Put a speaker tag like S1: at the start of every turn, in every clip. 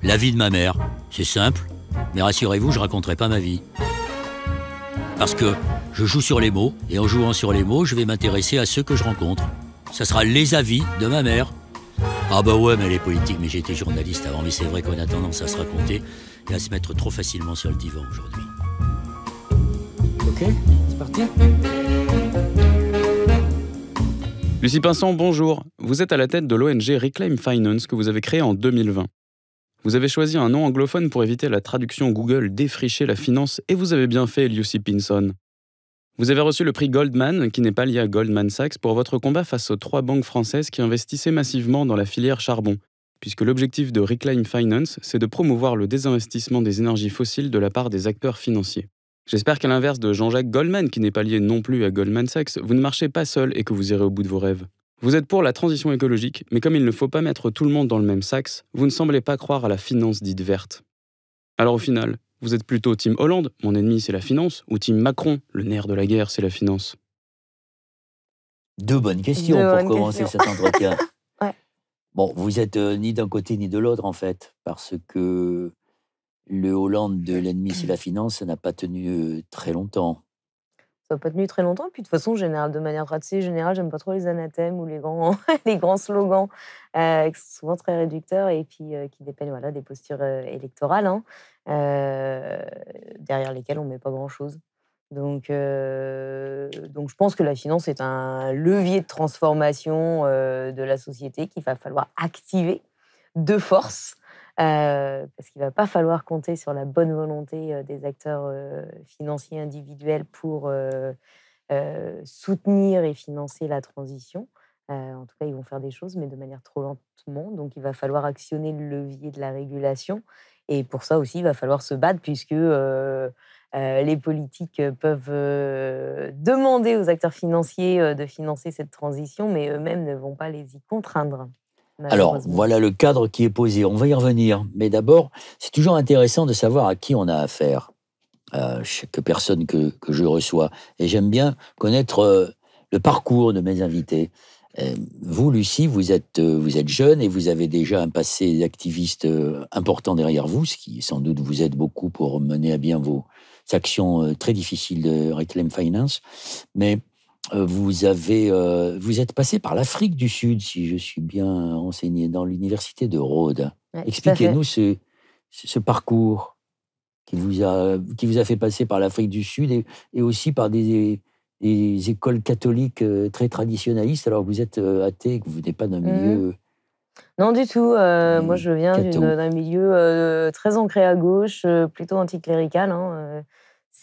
S1: La vie de ma mère, c'est simple, mais rassurez-vous, je raconterai pas ma vie. Parce que je joue sur les mots, et en jouant sur les mots, je vais m'intéresser à ceux que je rencontre. Ça sera les avis de ma mère. Ah bah ouais, mais elle est politique, mais j'ai été journaliste avant, mais c'est vrai qu'on a tendance à se raconter et à se mettre trop facilement sur le divan aujourd'hui.
S2: Ok, c'est parti.
S3: Lucie Pinson, bonjour. Vous êtes à la tête de l'ONG Reclaim Finance que vous avez créée en 2020. Vous avez choisi un nom anglophone pour éviter la traduction Google défricher la finance et vous avez bien fait, Lucie Pinson. Vous avez reçu le prix Goldman, qui n'est pas lié à Goldman Sachs, pour votre combat face aux 3 banques françaises qui investissaient massivement dans la filière charbon, puisque l'objectif de Reclaim Finance, c'est de promouvoir le désinvestissement des énergies fossiles de la part des acteurs financiers. J'espère qu'à l'inverse de Jean-Jacques Goldman, qui n'est pas lié non plus à Goldman Sachs, vous ne marchez pas seul et que vous irez au bout de vos rêves. Vous êtes pour la transition écologique, mais comme il ne faut pas mettre tout le monde dans le même sac, vous ne semblez pas croire à la finance dite verte. Alors au final, vous êtes plutôt Team Hollande, mon ennemi c'est la finance, ou Team Macron, le nerf de la guerre c'est la finance?
S1: Deux bonnes questions pour commencer cet entretien.
S4: Ouais.
S1: Bon, vous êtes ni d'un côté ni de l'autre en fait, parce que le Hollande de l'ennemi c'est la finance, ça n'a pas tenu très longtemps.
S4: Ça n'a pas tenu très longtemps. Puis de toute façon, de manière assez générale, j'aime pas trop les anathèmes ou les grands, les grands slogans qui sont souvent très réducteurs et puis qui dépeignent voilà, des postures électorales, hein, derrière lesquelles on ne met pas grand-chose. Donc je pense que la finance est un levier de transformation de la société qu'il va falloir activer de force. Parce qu'il ne va pas falloir compter sur la bonne volonté des acteurs financiers individuels pour soutenir et financer la transition. En tout cas, ils vont faire des choses, mais de manière trop lentement. Donc, il va falloir actionner le levier de la régulation. Et pour ça aussi, il va falloir se battre, puisque les politiques peuvent demander aux acteurs financiers de financer cette transition, mais eux-mêmes ne vont pas les y contraindre.
S1: Alors, voilà le cadre qui est posé. On va y revenir. Mais d'abord, c'est toujours intéressant de savoir à qui on a affaire, chaque personne que je reçois. Et j'aime bien connaître le parcours de mes invités. Vous, Lucie, vous êtes jeune et vous avez déjà un passé d'activiste important derrière vous, ce qui sans doute vous aide beaucoup pour mener à bien vos actions très difficiles de Reclaim Finance. Mais vous êtes passé par l'Afrique du Sud, si je suis bien renseigné, dans l'université de Rhodes.
S4: Ouais,
S1: Expliquez-nous ce parcours qui vous a fait passer par l'Afrique du Sud et aussi par des écoles catholiques très traditionnalistes, alors que vous êtes athée, que vous n'êtes pas d'un milieu...
S4: Non, du tout. Moi, je viens d'un milieu très ancré à gauche, plutôt anticlérical. Hein,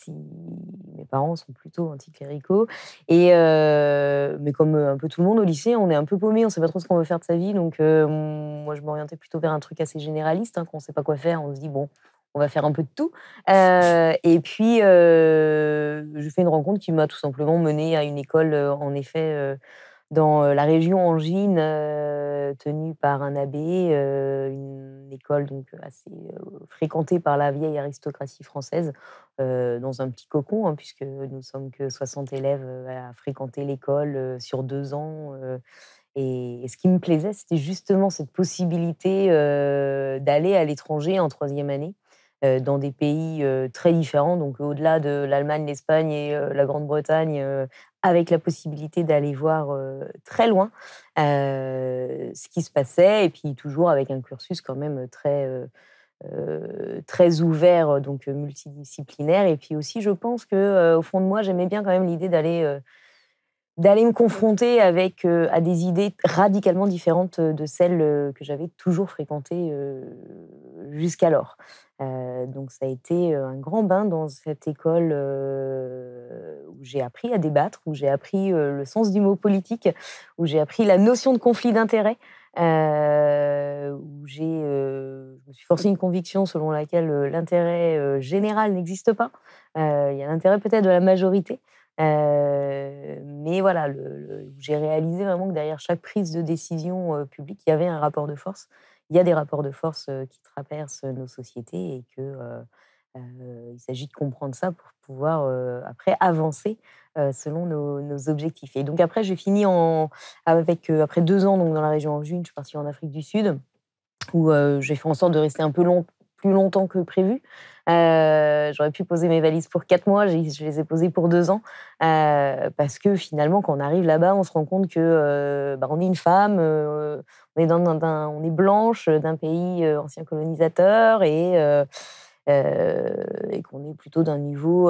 S4: mes parents sont plutôt anticléricaux. Mais comme un peu tout le monde au lycée, on est un peu paumé, on ne sait pas trop ce qu'on veut faire de sa vie. Donc, moi, je m'orientais plutôt vers un truc assez généraliste. Hein, quand on ne sait pas quoi faire, on se dit, bon, on va faire un peu de tout. Et puis, j'ai fait une rencontre qui m'a tout simplement menée à une école, en effet, dans la région Angine, tenue par un abbé, une école donc assez fréquentée par la vieille aristocratie française, dans un petit cocon, hein, puisque nous sommes que 60 élèves à fréquenter l'école sur 2 ans. Et ce qui me plaisait, c'était justement cette possibilité d'aller à l'étranger en 3e année, dans des pays très différents, donc au-delà de l'Allemagne, l'Espagne et la Grande-Bretagne, avec la possibilité d'aller voir très loin ce qui se passait, et puis toujours avec un cursus quand même très ouvert, donc multidisciplinaire. Et puis aussi, je pense que au fond de moi, j'aimais bien quand même l'idée d'aller me confronter à des idées radicalement différentes de celles que j'avais toujours fréquentées jusqu'alors. Donc ça a été un grand bain dans cette école où j'ai appris à débattre, où j'ai appris le sens du mot politique, où j'ai appris la notion de conflit d'intérêts, où je me suis forcé une conviction selon laquelle l'intérêt général n'existe pas. Il y a l'intérêt peut-être de la majorité. Mais voilà, j'ai réalisé vraiment que derrière chaque prise de décision publique, il y avait un rapport de force. Il y a des rapports de force qui traversent nos sociétés et il s'agit de comprendre ça pour pouvoir après avancer selon nos objectifs. Et donc après, j'ai fini après 2 ans donc, dans la région Angine, je suis partie en Afrique du Sud. où j'ai fait en sorte de rester un peu plus longtemps que prévu. J'aurais pu poser mes valises pour 4 mois, je les ai posées pour 2 ans, parce que finalement, quand on arrive là-bas, on se rend compte que on est une femme, on est on est blanche d'un pays ancien colonisateur et qu'on est plutôt d'un niveau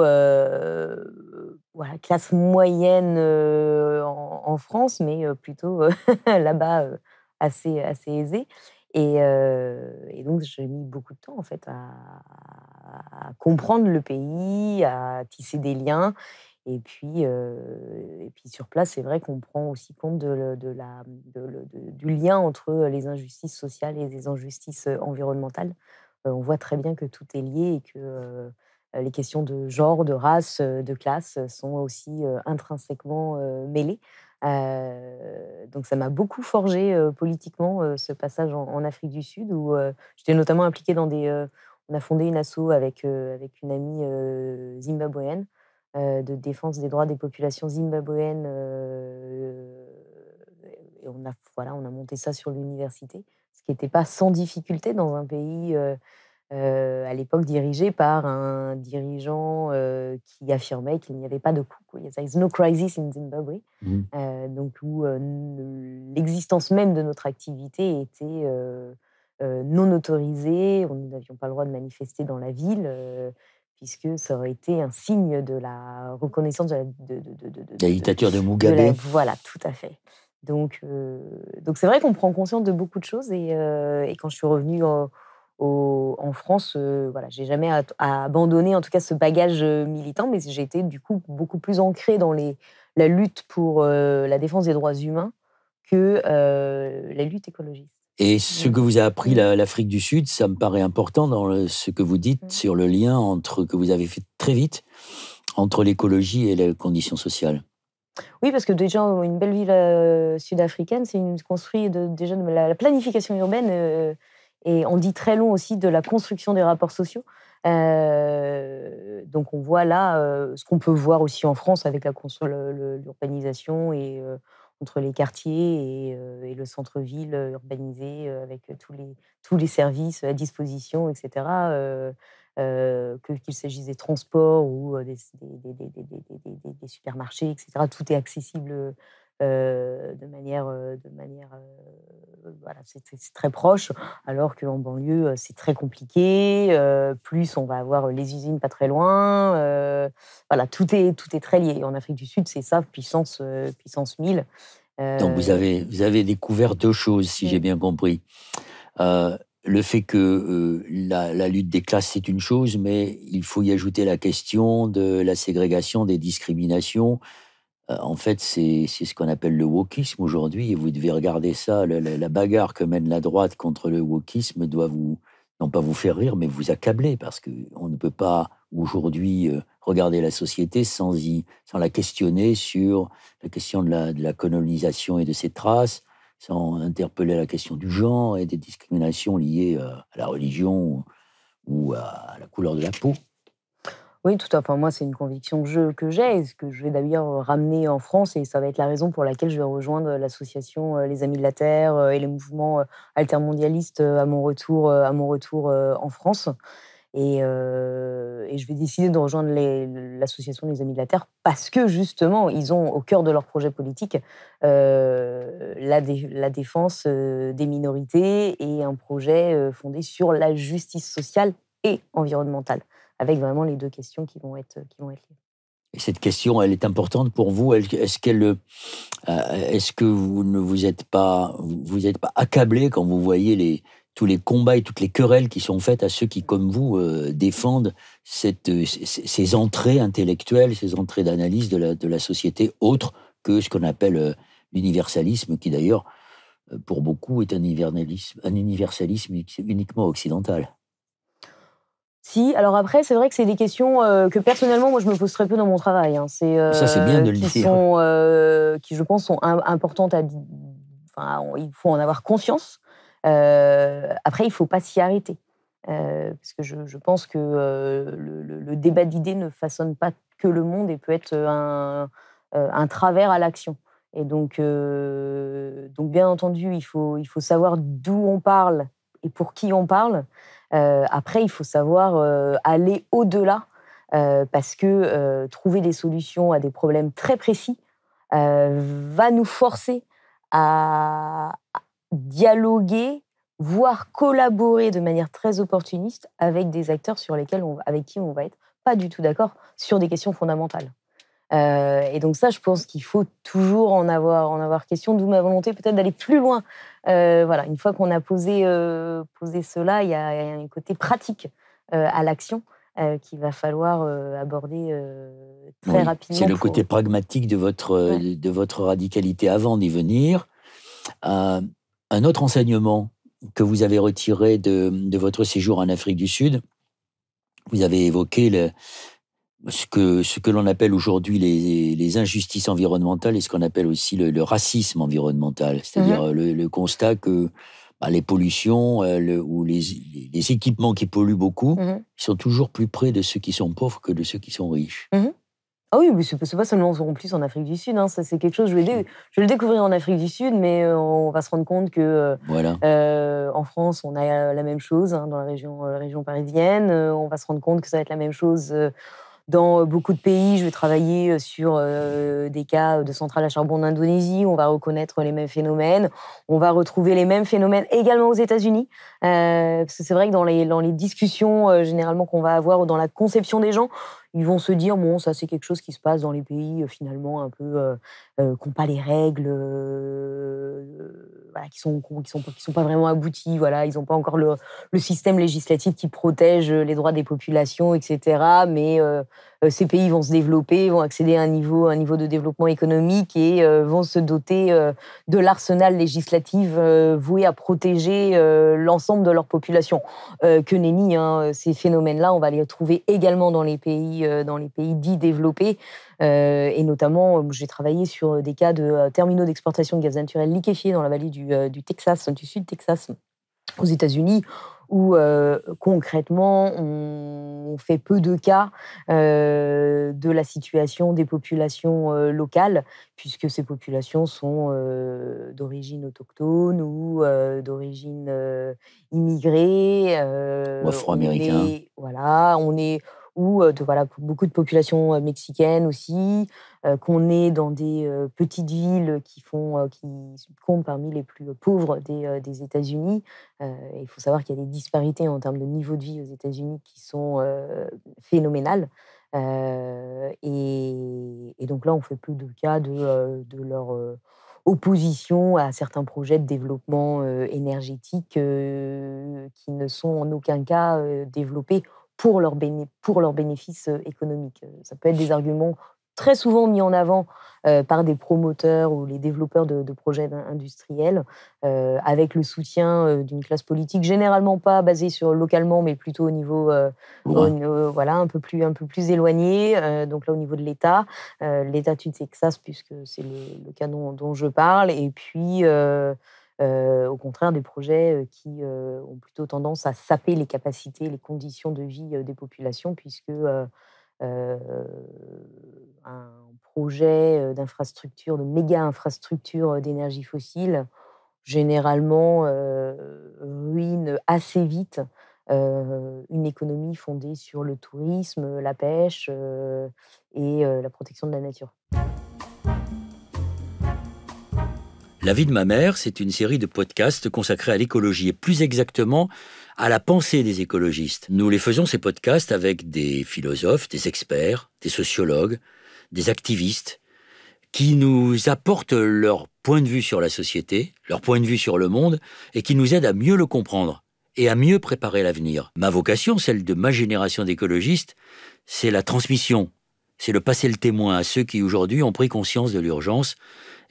S4: voilà, classe moyenne en France, mais plutôt là-bas assez aisée. Et donc, j'ai mis beaucoup de temps, en fait, à comprendre le pays, à tisser des liens. Et puis sur place, c'est vrai qu'on prend aussi compte du lien entre les injustices sociales et les injustices environnementales. On voit très bien que tout est lié et que les questions de genre, de race, de classe sont aussi intrinsèquement mêlées. Donc ça m'a beaucoup forgé politiquement, ce passage en Afrique du Sud où j'étais notamment impliquée dans on a fondé une asso avec une amie zimbabwéenne de défense des droits des populations zimbabwéennes, et on a monté ça sur l'université, ce qui n'était pas sans difficulté dans un pays à l'époque dirigé par un dirigeant qui affirmait qu'il n'y avait pas de coup. There is no crisis in Zimbabwe. Donc où l'existence même de notre activité était non autorisée. Nous n'avions pas le droit de manifester dans la ville, puisque ça aurait été un signe de la reconnaissance de
S1: la dictature de Mugabe.
S4: Voilà, tout à fait. Donc c'est vrai qu'on prend conscience de beaucoup de choses. Et quand je suis revenue en France, voilà, j'ai jamais à abandonné en tout cas ce bagage militant, mais j'ai été du coup beaucoup plus ancrée dans la lutte pour la défense des droits humains que la lutte écologiste.
S1: Et ce que vous a appris l'Afrique du Sud, ça me paraît important dans ce que vous dites sur le lien que vous avez fait très vite entre l'écologie et les conditions sociales.
S4: Oui, parce que déjà, une belle ville sud-africaine, c'est construit déjà de la planification urbaine et on dit très long aussi de la construction des rapports sociaux. Donc on voit là ce qu'on peut voir aussi en France avec l'urbanisation et entre les quartiers et le centre-ville urbanisé avec tous les services à disposition, etc. Qu'il s'agisse des transports ou des supermarchés, etc. Tout est accessible de manière voilà, c'est très proche, alors qu'en banlieue, c'est très compliqué. Plus on va avoir les usines pas très loin. Voilà, tout est très lié. En Afrique du Sud, c'est ça, puissance 1000.
S1: Donc vous avez découvert 2 choses, si j'ai bien compris. Le fait que la lutte des classes, c'est une chose, mais il faut y ajouter la question de la ségrégation, des discriminations. En fait, c'est ce qu'on appelle le wokisme aujourd'hui, et vous devez regarder ça, la bagarre que mène la droite contre le wokisme doit non pas vous faire rire, mais vous accabler, parce qu'on ne peut pas aujourd'hui regarder la société sans la questionner sur la question de la colonisation et de ses traces, sans interpeller la question du genre et des discriminations liées à la religion ou à la couleur de la peau.
S4: Oui, tout à fait. Moi, c'est une conviction que j'ai, et ce que je vais d'ailleurs ramener en France, et ça va être la raison pour laquelle je vais rejoindre l'association Les Amis de la Terre et les mouvements altermondialistes à mon retour en France. Et je vais décider de rejoindre l'association Les Amis de la Terre parce que, justement, ils ont au cœur de leur projet politique la défense des minorités et un projet fondé sur la justice sociale et environnementale, avec vraiment les 2 questions qui vont être liées.
S1: Et cette question, elle est importante pour vous. Est-ce que vous ne vous êtes pas accablé quand vous voyez tous les combats et toutes les querelles qui sont faites à ceux qui, comme vous, défendent ces entrées intellectuelles, ces entrées d'analyse de la société, autres que ce qu'on appelle l'universalisme, qui d'ailleurs, pour beaucoup, est un universalisme uniquement occidental?
S4: Si, alors après, c'est vrai que c'est des questions que personnellement, moi, je me pose très peu dans mon travail. Hein.
S1: Ça, c'est bien de le dire.
S4: Qui, je pense, sont importantes enfin, il faut en avoir conscience. Après, il ne faut pas s'y arrêter. Parce que je pense que le débat d'idées ne façonne pas que le monde et peut être un travers à l'action. Et donc bien entendu, il faut savoir d'où on parle et pour qui on parle. Après, il faut savoir aller au-delà parce que trouver des solutions à des problèmes très précis va nous forcer à dialoguer, voire collaborer de manière très opportuniste avec des acteurs avec qui on va être pas du tout d'accord sur des questions fondamentales. Et donc ça, je pense qu'il faut toujours en avoir question, d'où ma volonté peut-être d'aller plus loin. Voilà, une fois qu'on a posé cela, il y a un côté pratique à l'action qu'il va falloir aborder très rapidement.
S1: C'est le côté pragmatique de votre radicalité. Avant d'y venir, un autre enseignement que vous avez retiré de votre séjour en Afrique du Sud, vous avez évoqué ce que l'on appelle aujourd'hui les injustices environnementales et ce qu'on appelle aussi le racisme environnemental, c'est-à-dire le constat que les pollutions ou les équipements qui polluent beaucoup sont toujours plus près de ceux qui sont pauvres que de ceux qui sont riches.
S4: Ah oui, mais c'est pas seulement en plus en Afrique du Sud. Hein, ça, c'est quelque chose, je vais le découvrir en Afrique du Sud, mais on va se rendre compte que en France, on a la même chose dans la région parisienne. On va se rendre compte que ça va être la même chose dans beaucoup de pays. Je vais travailler sur des cas de centrales à charbon en Indonésie. On va reconnaître les mêmes phénomènes. On va retrouver les mêmes phénomènes également aux États-Unis. Parce que c'est vrai que dans les discussions généralement qu'on va avoir ou dans la conception des gens, ils vont se dire, bon, ça c'est quelque chose qui se passe dans les pays finalement un peu qui n'ont pas les règles, voilà, qui sont pas vraiment aboutis, voilà, ils n'ont pas encore le système législatif qui protège les droits des populations, etc. Mais ces pays vont se développer, vont accéder à un niveau de développement économique et vont se doter de l'arsenal législatif voué à protéger l'ensemble de leur population. Que nenni, hein, ces phénomènes-là, on va les trouver également dans les pays dits développés. Et notamment, j'ai travaillé sur des cas de terminaux d'exportation de gaz naturel liquéfié dans la vallée du Texas, du sud Texas, aux États-Unis, où concrètement, on fait peu de cas de la situation des populations locales, puisque ces populations sont d'origine autochtone ou d'origine immigrée.
S1: Ou afro-américain.
S4: Beaucoup de populations mexicaines aussi, qu'on est dans des petites villes qui comptent parmi les plus pauvres des États-Unis. Il faut savoir qu'il y a des disparités en termes de niveau de vie aux États-Unis qui sont phénoménales. Et donc là, on fait plus de cas de leur opposition à certains projets de développement énergétique qui ne sont en aucun cas développés pour leur bénéfice économique. Ça peut être des arguments très souvent mis en avant par des promoteurs ou les développeurs de projets industriels, avec le soutien d'une classe politique généralement pas basée localement, mais plutôt au niveau un peu plus éloigné. Donc là, au niveau de l'État, l'État du Texas, puisque c'est le cas dont je parle, et puis au contraire, des projets qui ont plutôt tendance à saper les capacités, les conditions de vie des populations, puisque un projet d'infrastructure, de méga-infrastructure d'énergie fossile, généralement ruine assez vite une économie fondée sur le tourisme, la pêche et la protection de la nature.
S1: La vie de ma mère, c'est une série de podcasts consacrés à l'écologie et plus exactement à la pensée des écologistes. Nous les faisons, ces podcasts, avec des philosophes, des experts, des sociologues, des activistes qui nous apportent leur point de vue sur la société, leur point de vue sur le monde et qui nous aident à mieux le comprendre et à mieux préparer l'avenir. Ma vocation, celle de ma génération d'écologistes, c'est la transmission, c'est le passer le témoin à ceux qui aujourd'hui ont pris conscience de l'urgence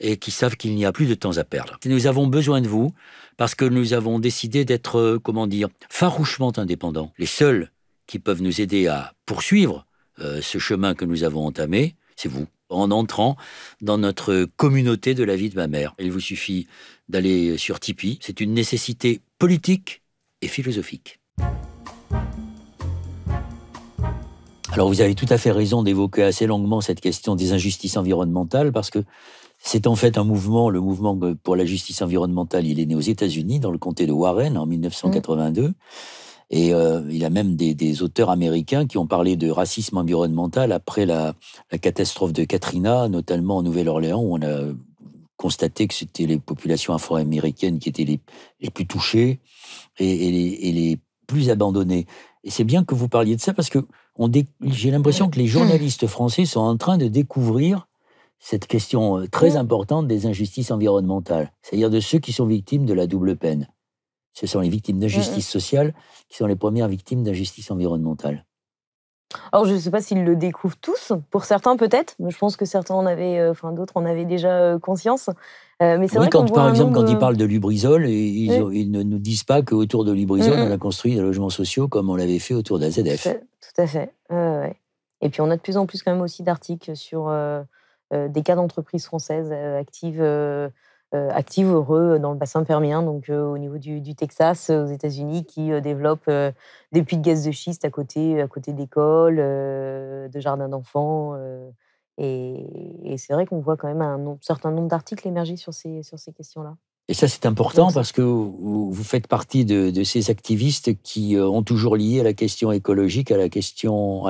S1: et qui savent qu'il n'y a plus de temps à perdre. Nous avons besoin de vous parce que nous avons décidé d'être, farouchement indépendants. Les seuls qui peuvent nous aider à poursuivre ce chemin que nous avons entamé, c'est vous, en entrant dans notre communauté de la vie de ma mère. Il vous suffit d'aller sur Tipeee. C'est une nécessité politique et philosophique. Alors vous avez tout à fait raison d'évoquer assez longuement cette question des injustices environnementales parce que C'est en fait un mouvement, le mouvement pour la justice environnementale. Il est né aux États-Unis, dans le comté de Warren, en 1982. Et il y a même des auteurs américains qui ont parlé de racisme environnemental après la catastrophe de Katrina, notamment en Nouvelle-Orléans, où on a constaté que c'était les populations afro-américaines qui étaient les plus touchées et les plus abandonnées. Et c'est bien que vous parliez de ça, parce que j'ai l'impression que les journalistes français sont en train de découvrir cette question très importante des injustices environnementales, c'est-à-dire de ceux qui sont victimes de la double peine. Ce sont les victimes d'injustice sociale qui sont les premières victimes d'injustice environnementale.
S4: Alors, je ne sais pas s'ils le découvrent tous. Pour certains, peut-être. Mais je pense que certains d'autres en avaient déjà conscience. Mais c'est vrai qu'on voit
S1: par exemple, quand ils parlent de Lubrizol, ils ne nous disent pas qu'autour de Lubrizol, on a construit des logements sociaux comme on l'avait fait autour d'AZF.
S4: Tout à fait. Ouais. Et puis, on a de plus en plus quand même aussi d'articles sur des cas d'entreprises françaises actives heureux dans le bassin permien, donc au niveau du Texas, aux États-Unis, qui développent des puits de gaz de schiste à côté d'écoles, de jardins d'enfants. Et c'est vrai qu'on voit quand même un certain nombre d'articles émerger sur ces questions-là.
S1: Et ça, c'est important parce que vous faites partie de ces activistes qui ont toujours lié la question écologique à la question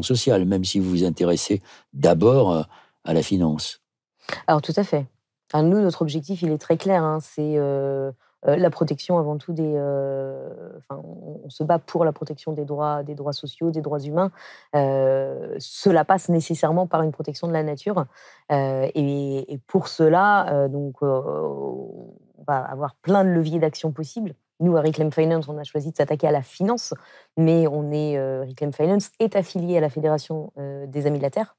S1: sociale, même si vous vous intéressez d'abord à la finance.
S4: Alors, tout à fait. Alors nous, notre objectif, il est très clair. C'est la protection avant tout on se bat pour la protection des droits sociaux, des droits humains. Cela passe nécessairement par une protection de la nature. Et pour cela, on va avoir plein de leviers d'action possibles. Nous, à Reclaim Finance, on a choisi de s'attaquer à la finance, mais Reclaim Finance est affilié à la Fédération des Amis de la Terre.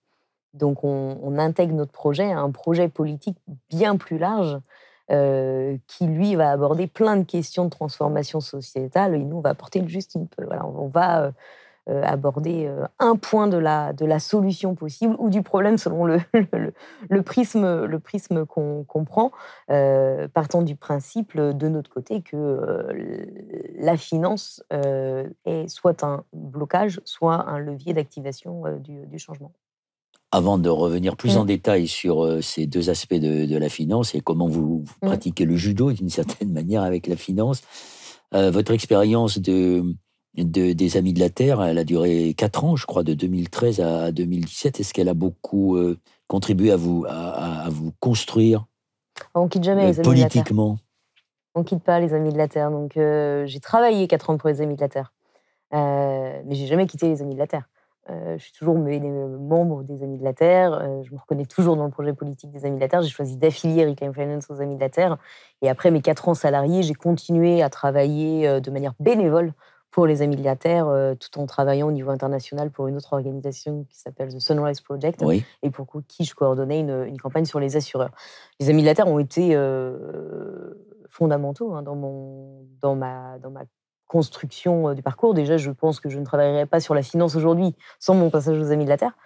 S4: Donc, on intègre notre projet à un projet politique bien plus large qui, lui, va aborder plein de questions de transformation sociétale. Et nous, on va apporter juste on va aborder un point de la solution possible ou du problème selon le prisme qu'on prend, partant du principe de notre côté que la finance est soit un blocage, soit un levier d'activation du changement.
S1: Avant de revenir plus en détail sur ces deux aspects de la finance et comment vous pratiquez le judo d'une certaine manière avec la finance, votre expérience des Amis de la Terre, elle a duré 4 ans, je crois, de 2013 à 2017. Est-ce qu'elle a beaucoup contribué à vous construire
S4: on quitte jamais les Amis
S1: politiquement?
S4: De la Terre. On quitte pas les Amis de la Terre. Donc, j'ai travaillé 4 ans pour les Amis de la Terre. Mais j'ai jamais quitté les Amis de la Terre. Je suis toujours membre des Amis de la Terre. Je me reconnais toujours dans le projet politique des Amis de la Terre. J'ai choisi d'affilier Reclaim Finance aux Amis de la Terre. Et après mes 4 ans salariés, j'ai continué à travailler de manière bénévole pour les Amis de la Terre, tout en travaillant au niveau international pour une autre organisation qui s'appelle The Sunrise Project, et pour qui je coordonnais une campagne sur les assureurs. Les Amis de la Terre ont été fondamentaux dans ma construction du parcours. Déjà, je pense que je ne travaillerais pas sur la finance aujourd'hui sans mon passage aux Amis de la Terre.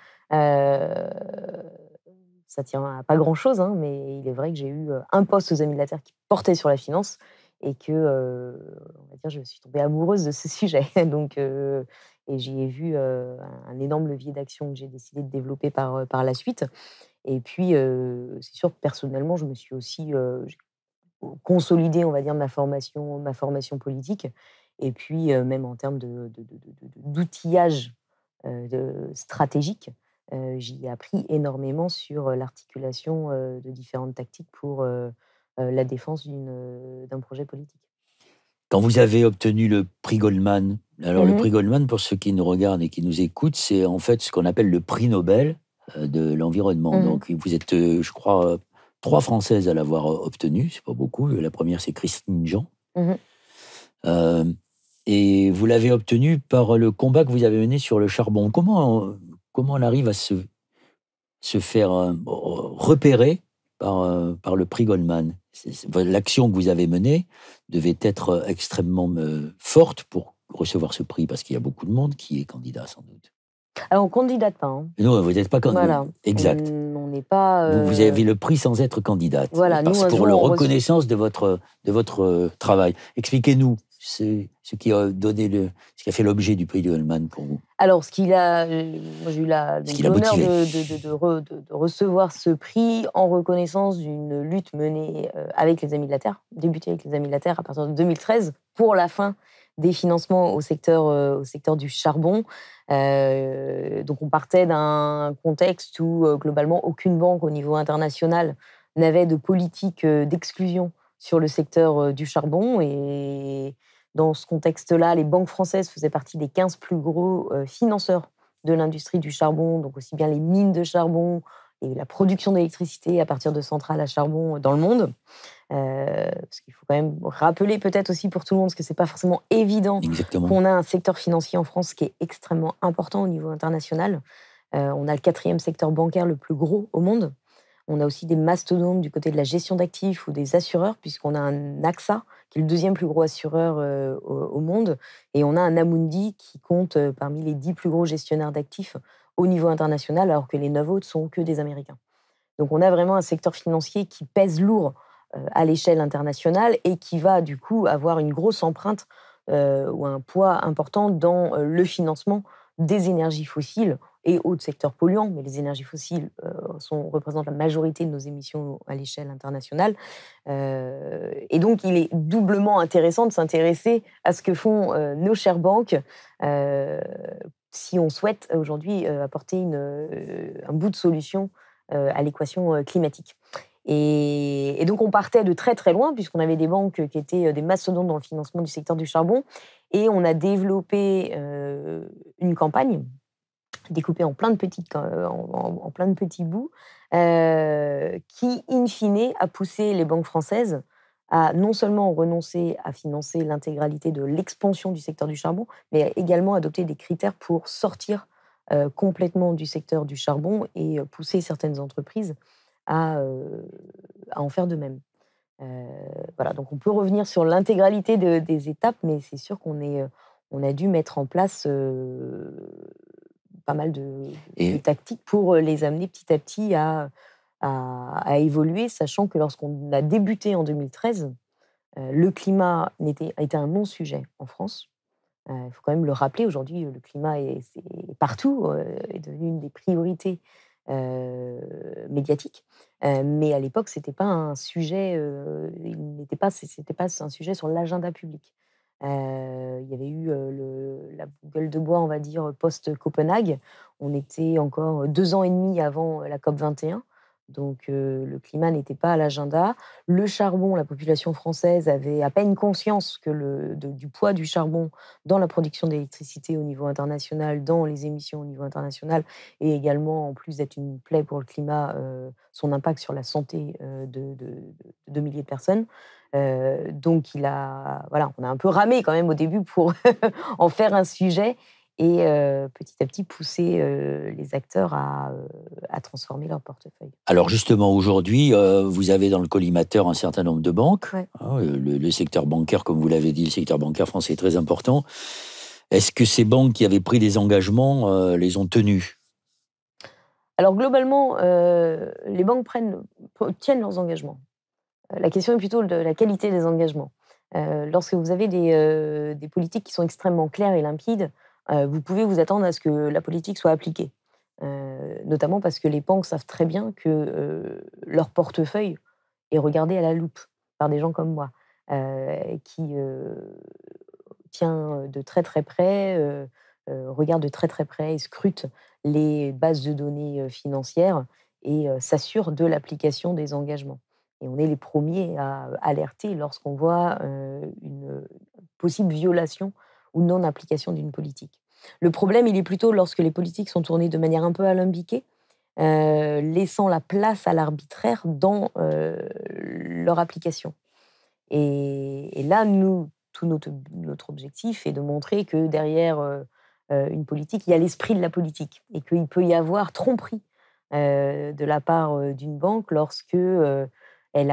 S4: Ça tient à pas grand-chose, mais il est vrai que j'ai eu un poste aux Amis de la Terre qui portait sur la finance et que, on va dire, je suis tombée amoureuse de ce sujet. Donc, et j'y ai vu un énorme levier d'action que j'ai décidé de développer par la suite. Et puis, c'est sûr que personnellement, je me suis aussi consolidée, on va dire, ma formation politique. Et puis, même en termes d'outillage stratégique, j'y ai appris énormément sur l'articulation de différentes tactiques pour la défense d'un projet politique.
S1: Quand vous avez obtenu le prix Goldman, alors le prix Goldman, pour ceux qui nous regardent et qui nous écoutent, c'est en fait ce qu'on appelle le prix Nobel de l'environnement. Donc, vous êtes, je crois, 3 Françaises à l'avoir obtenu, c'est pas beaucoup. La première, c'est Christine Jean. Et vous l'avez obtenu par le combat que vous avez mené sur le charbon. Comment on arrive à se faire repérer par le prix Goldman? L'action que vous avez menée devait être extrêmement forte pour recevoir ce prix, parce qu'il y a beaucoup de monde qui est candidat, sans doute.
S4: Alors, on ne candidate pas.
S1: Non, vous n'êtes pas candidat.
S4: Voilà.
S1: Exact.
S4: On n'est pas...
S1: Vous avez le prix sans être candidate.
S4: Voilà,
S1: pour la reconnaissance de votre travail. Expliquez-nous ce qui a fait l'objet du prix de Goldman pour vous?
S4: Alors, moi j'ai eu l'honneur de recevoir ce prix en reconnaissance d'une lutte menée avec les Amis de la Terre, débutée avec les Amis de la Terre à partir de 2013, pour la fin des financements au secteur du charbon. Donc, on partait d'un contexte où, globalement, aucune banque au niveau international n'avait de politique d'exclusion sur le secteur du charbon. Et dans ce contexte-là, les banques françaises faisaient partie des 15 plus gros financeurs de l'industrie du charbon, donc aussi bien les mines de charbon et la production d'électricité à partir de centrales à charbon dans le monde. Parce qu'il faut quand même rappeler peut-être aussi pour tout le monde, parce que ce n'est pas forcément évident qu'on a un secteur financier en France qui est extrêmement important au niveau international. On a le 4e secteur bancaire le plus gros au monde. On a aussi des mastodontes du côté de la gestion d'actifs ou des assureurs, puisqu'on a un AXA, qui est le 2e plus gros assureur au monde, et on a un Amundi qui compte parmi les 10 plus gros gestionnaires d'actifs au niveau international, alors que les 9 autres sont que des Américains. Donc on a vraiment un secteur financier qui pèse lourd à l'échelle internationale et qui va du coup avoir une grosse empreinte ou un poids important dans le financement des énergies fossiles et autres secteurs polluants, mais les énergies fossiles représentent la majorité de nos émissions à l'échelle internationale. Et donc, il est doublement intéressant de s'intéresser à ce que font nos chères banques si on souhaite aujourd'hui apporter un bout de solution à l'équation climatique. Et donc, on partait de très, très loin, puisqu'on avait des banques qui étaient des mastodontes dans le financement du secteur du charbon. Et on a développé une campagne découpée en plein de petits bouts, qui, in fine, a poussé les banques françaises à non seulement renoncer à financer l'intégralité de l'expansion du secteur du charbon, mais également adopter des critères pour sortir complètement du secteur du charbon et pousser certaines entreprises à en faire de même. Voilà, donc on peut revenir sur l'intégralité des étapes, mais c'est sûr on a dû mettre en place pas mal de tactiques pour les amener petit à petit à évoluer, sachant que lorsqu'on a débuté en 2013, le climat était un non-sujet en France. Il faut quand même le rappeler, aujourd'hui, le climat est partout, est devenu une des priorités médiatiques. Mais à l'époque, c'était pas un sujet, c'était pas un sujet sur l'agenda public. Il y avait eu la gueule de bois, on va dire, post-Copenhague. On était encore 2 ans et demi avant la COP21. Donc, le climat n'était pas à l'agenda. Le charbon, la population française avait à peine conscience du poids du charbon dans la production d'électricité au niveau international, dans les émissions au niveau international, et également, en plus d'être une plaie pour le climat, son impact sur la santé de milliers de personnes. Donc, on a un peu ramé quand même au début pour en faire un sujet et petit à petit pousser les acteurs à transformer leur portefeuille.
S1: Alors justement, aujourd'hui, vous avez dans le collimateur un certain nombre de banques.
S4: Ouais.
S1: Le secteur bancaire, comme vous l'avez dit, le secteur bancaire français est très important. Est-ce que ces banques qui avaient pris des engagements les ont tenus?
S4: Alors globalement, les banques tiennent leurs engagements. La question est plutôt de la qualité des engagements. Lorsque vous avez des politiques qui sont extrêmement claires et limpides, vous pouvez vous attendre à ce que la politique soit appliquée. Notamment parce que les banques savent très bien que leur portefeuille est regardé à la loupe par des gens comme moi, qui tient de très très près, regarde de très très près et scrute les bases de données financières et s'assure de l'application des engagements. Et on est les premiers à alerter lorsqu'on voit une possible violation ou non-application d'une politique. Le problème, il est plutôt lorsque les politiques sont tournées de manière un peu alambiquée, laissant la place à l'arbitraire dans leur application. Et là, tout notre objectif est de montrer que derrière une politique, il y a l'esprit de la politique et qu'il peut y avoir tromperie de la part d'une banque lorsque elle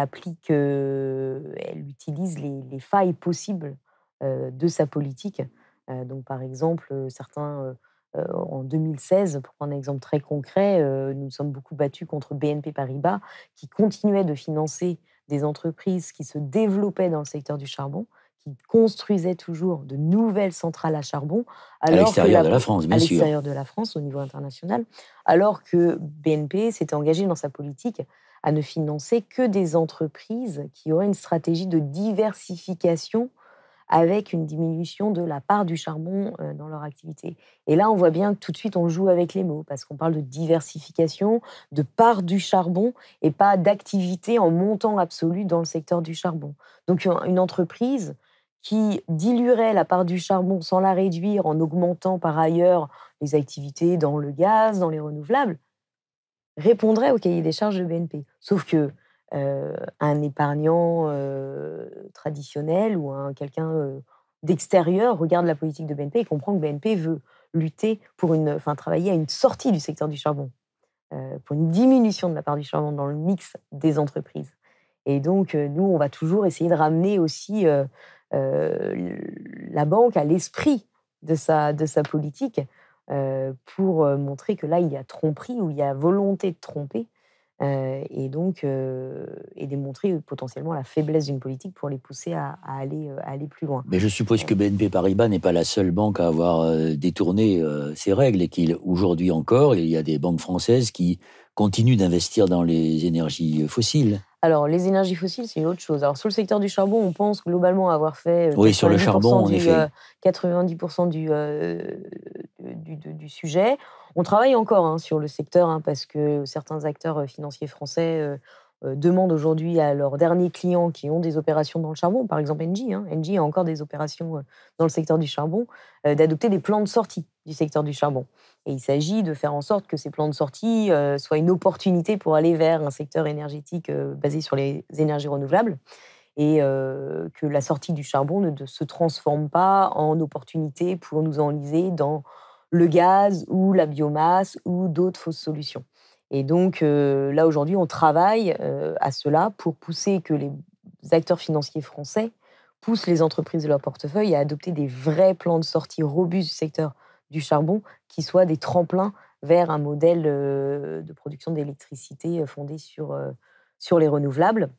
S4: utilise les failles possibles de sa politique. Donc, par exemple, certains, en 2016, pour prendre un exemple très concret, nous nous sommes beaucoup battus contre BNP Paribas, qui continuait de financer des entreprises qui se développaient dans le secteur du charbon, qui construisait toujours de nouvelles centrales à charbon.
S1: À l'extérieur de la France, bien sûr.
S4: À l'extérieur de la France, au niveau international. Alors que BNP s'était engagé dans sa politique à ne financer que des entreprises qui auraient une stratégie de diversification avec une diminution de la part du charbon dans leur activité. Et là, on voit bien que tout de suite, on joue avec les mots, parce qu'on parle de diversification, de part du charbon, et pas d'activité en montant absolu dans le secteur du charbon. Donc, une entreprise qui diluerait la part du charbon sans la réduire en augmentant par ailleurs les activités dans le gaz, dans les renouvelables, répondrait au cahier des charges de BNP. Sauf que un épargnant traditionnel ou quelqu'un d'extérieur regarde la politique de BNP et comprend que BNP veut lutter pour travailler à une sortie du secteur du charbon, pour une diminution de la part du charbon dans le mix des entreprises. Et donc, nous, on va toujours essayer de ramener aussi la banque à l'esprit de sa politique pour montrer que là, il y a tromperie ou il y a volonté de tromper et démontrer potentiellement la faiblesse d'une politique pour les pousser à aller plus loin.
S1: Mais je suppose que BNP Paribas n'est pas la seule banque à avoir détourné ces règles et qu'aujourd'hui encore, il y a des banques françaises qui continuent d'investir dans les énergies fossiles.
S4: Alors, les énergies fossiles, c'est une autre chose. Alors, sur le secteur du charbon, on pense globalement avoir fait
S1: oui, sur le charbon, en effet.
S4: 90% du sujet. On travaille encore sur le secteur parce que certains acteurs financiers français demandent aujourd'hui à leurs derniers clients qui ont des opérations dans le charbon, par exemple Engie, Engie a encore des opérations dans le secteur du charbon, d'adopter des plans de sortie du secteur du charbon. Et il s'agit de faire en sorte que ces plans de sortie soient une opportunité pour aller vers un secteur énergétique basé sur les énergies renouvelables et que la sortie du charbon ne se transforme pas en opportunité pour nous enliser dans le gaz ou la biomasse ou d'autres fausses solutions. Et donc, là, aujourd'hui, on travaille à cela pour pousser que les acteurs financiers français poussent les entreprises de leur portefeuille à adopter des vrais plans de sortie robustes du secteur du charbon qui soient des tremplins vers un modèle de production d'électricité fondé sur les renouvelables.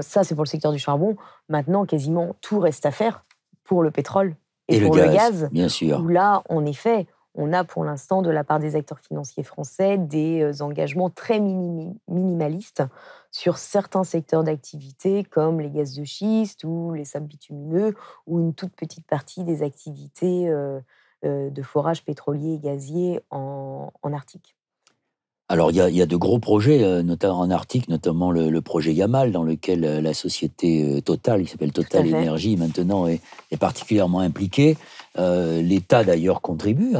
S4: Ça, c'est pour le secteur du charbon. Maintenant, quasiment tout reste à faire pour le pétrole et pour le gaz.
S1: Bien sûr.
S4: Où là, en effet, on a pour l'instant, de la part des acteurs financiers français, des engagements très minimalistes sur certains secteurs d'activité, comme les gaz de schiste ou les sables bitumineux, ou une toute petite partie des activités de forage pétrolier et gazier en Arctique.
S1: Alors, il y a de gros projets, notamment en Arctique, notamment le projet Yamal, dans lequel la société Total, qui s'appelle Total Energy, maintenant est particulièrement impliquée. L'État, d'ailleurs, contribue,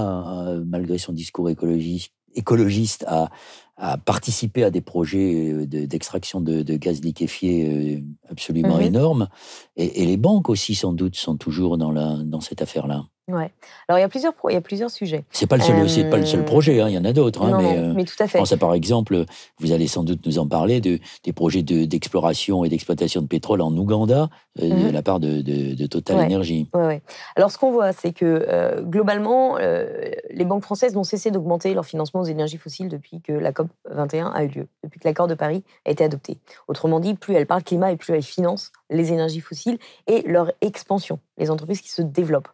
S1: malgré son discours écologiste, à participer à des projets d'extraction de gaz liquéfié absolument énormes. Et les banques aussi, sans doute, sont toujours dans cette affaire-là.
S4: Ouais. Alors, il y a plusieurs sujets.
S1: C'est pas le seul projet, il y en a d'autres.
S4: Non, mais tout à fait.
S1: Je pense à, par exemple, vous allez sans doute nous en parler, des projets d'exploration et d'exploitation de pétrole en Ouganda, de la part de Total Energy.
S4: Ouais. Alors, ce qu'on voit, c'est que, globalement, les banques françaises n'ont cessé d'augmenter leur financement aux énergies fossiles depuis que la COP21 a eu lieu, depuis que l'accord de Paris a été adopté. Autrement dit, plus elles parlent climat et plus elles financent les énergies fossiles et leur expansion, les entreprises qui se développement.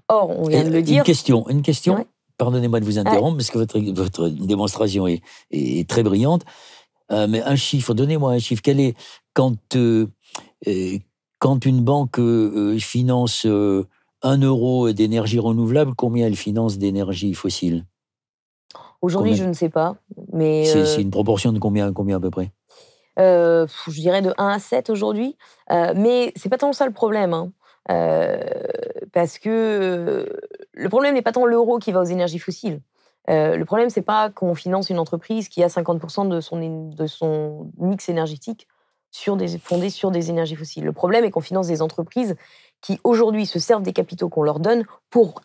S4: Or, on vient de le dire.
S1: Une question. Ouais. Pardonnez-moi de vous interrompre, parce que votre démonstration est très brillante. Mais un chiffre, donnez-moi un chiffre. Quel est, quand une banque finance 1 euro d'énergie renouvelable, combien elle finance d'énergie fossile?
S4: Aujourd'hui, je ne sais pas. Mais
S1: c'est une proportion de combien à peu près?
S4: Je dirais de 1 à 7 aujourd'hui. Mais ce n'est pas tant ça le problème. Parce que le problème n'est pas tant l'euro qui va aux énergies fossiles. Le problème, c'est pas qu'on finance une entreprise qui a 50% de son mix énergétique fondé sur des énergies fossiles. Le problème est qu'on finance des entreprises qui, aujourd'hui, se servent des capitaux qu'on leur donne pour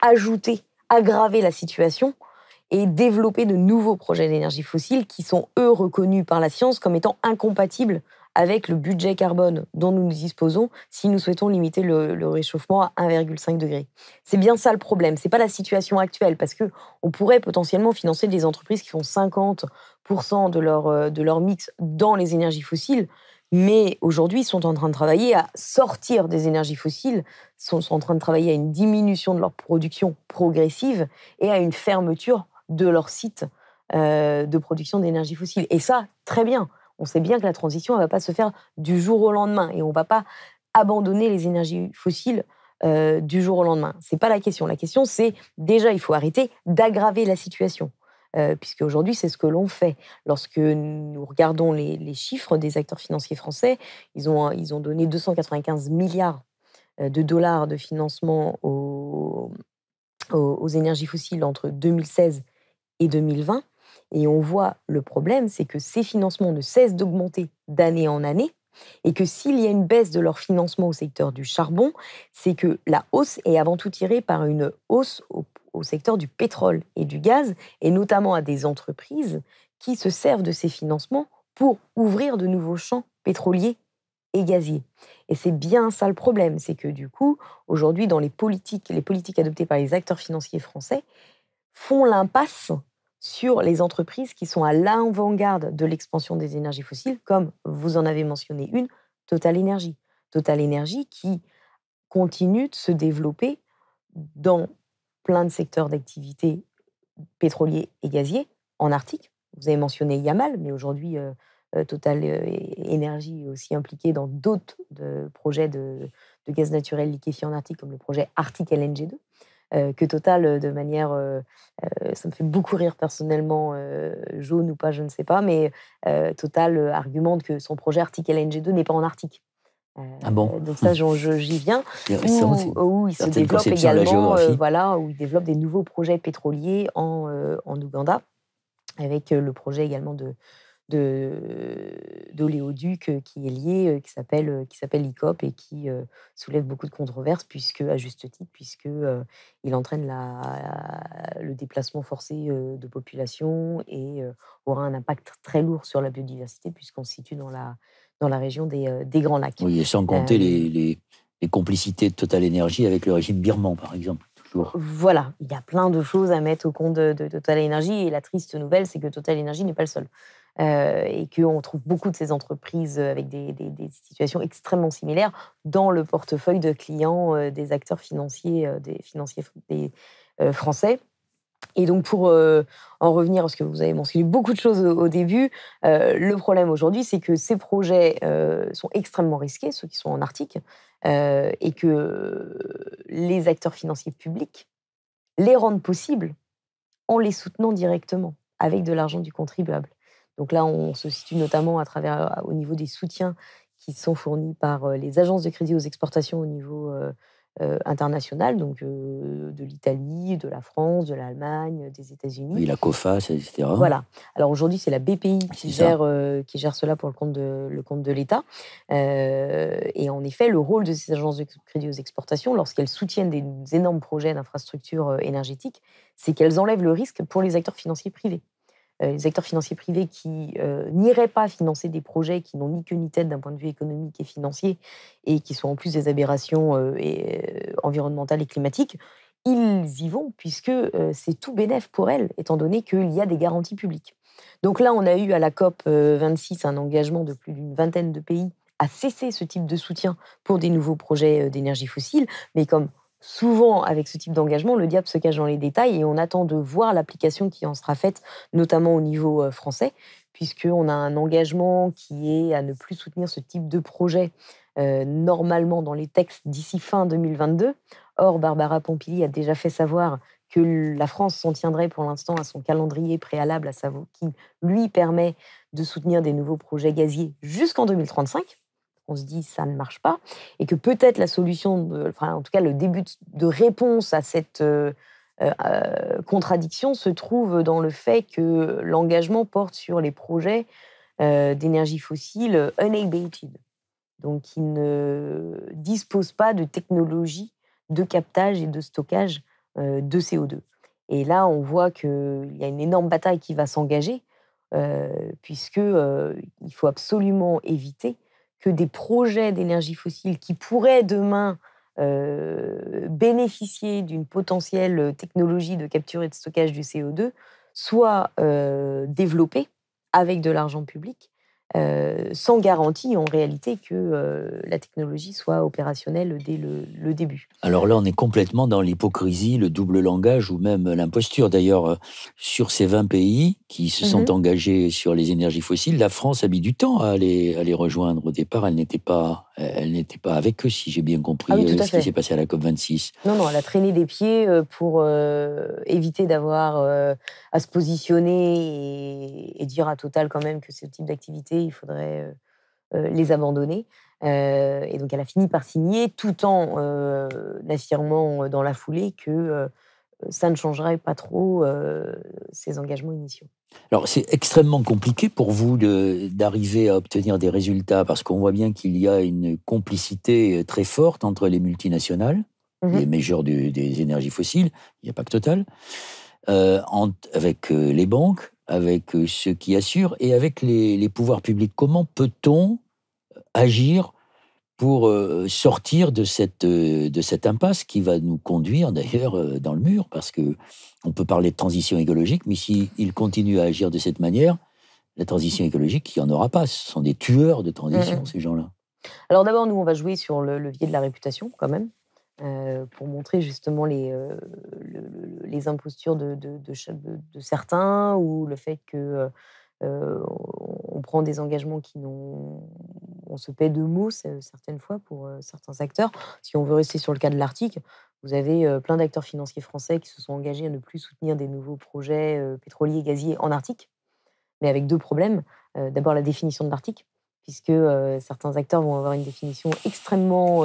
S4: aggraver la situation et développer de nouveaux projets d'énergie fossile qui sont, eux, reconnus par la science comme étant incompatibles avec le budget carbone dont nous disposons si nous souhaitons limiter le réchauffement à 1,5 degré. C'est bien ça le problème, c'est pas la situation actuelle, parce qu'on pourrait potentiellement financer des entreprises qui font 50% de leur mix dans les énergies fossiles, Mais aujourd'hui, ils sont en train de travailler à sortir des énergies fossiles, sont en train de travailler à une diminution de leur production progressive et à une fermeture de leur site de production d'énergie fossile. Et ça, très bien. On sait bien que la transition, elle ne va pas se faire du jour au lendemain et on ne va pas abandonner les énergies fossiles du jour au lendemain. Ce n'est pas la question. La question, c'est déjà, il faut arrêter d'aggraver la situation. Puisque aujourd'hui, c'est ce que l'on fait. Lorsque nous regardons les chiffres des acteurs financiers français, ils ont donné 295 milliards de dollars de financement aux énergies fossiles entre 2016 et 2020. Et on voit le problème, c'est que ces financements ne cessent d'augmenter d'année en année, et que s'il y a une baisse de leur financement au secteur du charbon, c'est que la hausse est avant tout tirée par une hausse au secteur du pétrole et du gaz, et notamment à des entreprises qui se servent de ces financements pour ouvrir de nouveaux champs pétroliers et gaziers. Et c'est bien ça le problème, c'est que du coup, aujourd'hui, dans les politiques adoptées par les acteurs financiers français font l'impasse sur les entreprises qui sont à l'avant-garde de l'expansion des énergies fossiles, comme vous en avez mentionné une, Total Energy. Total Energy qui continue de se développer dans plein de secteurs d'activité pétroliers et gaziers en Arctique. Vous avez mentionné Yamal, mais aujourd'hui, Total Energy est aussi impliqué dans d'autres projets de gaz naturel liquéfié en Arctique, comme le projet Arctic LNG 2. Que Total, de manière, ça me fait beaucoup rire personnellement, jaune ou pas, je ne sais pas, mais Total argumente que son projet Arctic LNG 2 n'est pas en Arctique.
S1: Ah bon?
S4: Donc ça, j'y viens. Où il se
S1: certaines
S4: développe
S1: conceptions de la
S4: également,
S1: géographie.
S4: voilà, où il développe des nouveaux projets pétroliers en Ouganda, avec le projet également d'oléoduc qui est lié, qui s'appelle l'ICOP et qui soulève beaucoup de controverses, à juste titre, il entraîne le déplacement forcé de population et aura un impact très lourd sur la biodiversité, puisqu'on se situe dans la région des Grands Lacs.
S1: Oui, et sans compter les complicités de Total Energy avec le régime birman, par exemple. Toujours.
S4: Voilà, il y a plein de choses à mettre au compte de Total Energy, et la triste nouvelle, c'est que Total Energy n'est pas le seul. Et qu'on trouve beaucoup de ces entreprises avec des situations extrêmement similaires dans le portefeuille de clients des acteurs financiers, français. Et donc, pour en revenir, parce que vous avez mentionné beaucoup de choses au début, le problème aujourd'hui, c'est que ces projets sont extrêmement risqués, ceux qui sont en Arctique, et que les acteurs financiers publics les rendent possibles en les soutenant directement, avec de l'argent du contribuable. Donc là, on se situe notamment au niveau des soutiens qui sont fournis par les agences de crédit aux exportations au niveau international, donc de l'Italie, de la France, de l'Allemagne, des États-Unis.
S1: Oui, la COFAS, etc.
S4: Voilà. Alors aujourd'hui, c'est la BPI qui gère cela pour le compte de l'État. Et en effet, le rôle de ces agences de crédit aux exportations, lorsqu'elles soutiennent des énormes projets d'infrastructures énergétiques, c'est qu'elles enlèvent le risque pour les acteurs financiers privés. Les acteurs financiers privés qui n'iraient pas financer des projets qui n'ont ni queue ni tête d'un point de vue économique et financier, et qui sont en plus des aberrations environnementales et climatiques, ils y vont puisque c'est tout bénef pour elles, étant donné qu'il y a des garanties publiques. Donc là, on a eu à la COP 26 un engagement de plus d'une vingtaine de pays à cesser ce type de soutien pour des nouveaux projets d'énergie fossile, mais comme souvent, avec ce type d'engagement, le diable se cache dans les détails et on attend de voir l'application qui en sera faite, notamment au niveau français, puisqu'on a un engagement qui est à ne plus soutenir ce type de projet normalement dans les textes d'ici fin 2022. Or, Barbara Pompili a déjà fait savoir que la France s'en tiendrait pour l'instant à son calendrier préalable, à savoir qui lui permet de soutenir des nouveaux projets gaziers jusqu'en 2035. On se dit ça ne marche pas, et que peut-être la solution, en tout cas le début de réponse à cette contradiction se trouve dans le fait que l'engagement porte sur les projets d'énergie fossile unabated, donc qui ne disposent pas de technologie de captage et de stockage de CO2. Et là, on voit qu'il y a une énorme bataille qui va s'engager, puisqu'il faut absolument éviter que des projets d'énergie fossile qui pourraient demain bénéficier d'une potentielle technologie de capture et de stockage du CO2 soient développés avec de l'argent public sans garantie en réalité que la technologie soit opérationnelle dès le début.
S1: Alors là, on est complètement dans l'hypocrisie, le double langage ou même l'imposture. D'ailleurs, sur ces 20 pays qui se sont engagés sur les énergies fossiles, la France a mis du temps à les rejoindre. Au départ, elle n'était pas avec eux, si j'ai bien compris ce qui s'est passé à la COP26.
S4: Non, elle a traîné des pieds pour éviter d'avoir à se positionner et dire à Total quand même que ce type d'activité, il faudrait les abandonner. Et donc, elle a fini par signer, tout en affirmant dans la foulée que ça ne changerait pas trop ses engagements initiaux.
S1: Alors, c'est extrêmement compliqué pour vous d'arriver à obtenir des résultats, parce qu'on voit bien qu'il y a une complicité très forte entre les multinationales, les majors des énergies fossiles, il n'y a pas que Total, avec les banques, avec ceux qui assurent, et avec les pouvoirs publics. Comment peut-on agir pour sortir de cette impasse qui va nous conduire d'ailleurs dans le mur, parce qu'on peut parler de transition écologique, mais s'ils continuent à agir de cette manière, la transition écologique, il n'y en aura pas. Ce sont des tueurs de transition, ces gens-là.
S4: Alors d'abord, nous, on va jouer sur le levier de la réputation, quand même, pour montrer justement les impostures de certains, ou le fait que on prend des engagements on se paie de mots certaines fois pour certains acteurs. Si on veut rester sur le cas de l'Arctique, vous avez plein d'acteurs financiers français qui se sont engagés à ne plus soutenir des nouveaux projets pétroliers et gaziers en Arctique, mais avec deux problèmes. D'abord, la définition de l'Arctique, puisque certains acteurs vont avoir une définition extrêmement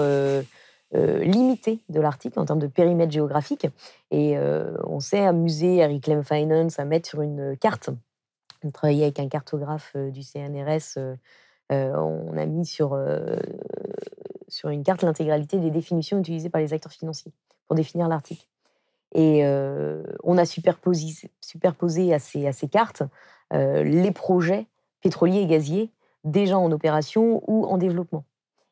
S4: limitée de l'Arctique en termes de périmètre géographique. Et on s'est amusé à Reclaim Finance à mettre sur une carte. On travaillait avec un cartographe du CNRS. On a mis sur une carte l'intégralité des définitions utilisées par les acteurs financiers pour définir l'Arctique. Et on a superposé à ces cartes les projets pétroliers et gaziers déjà en opération ou en développement.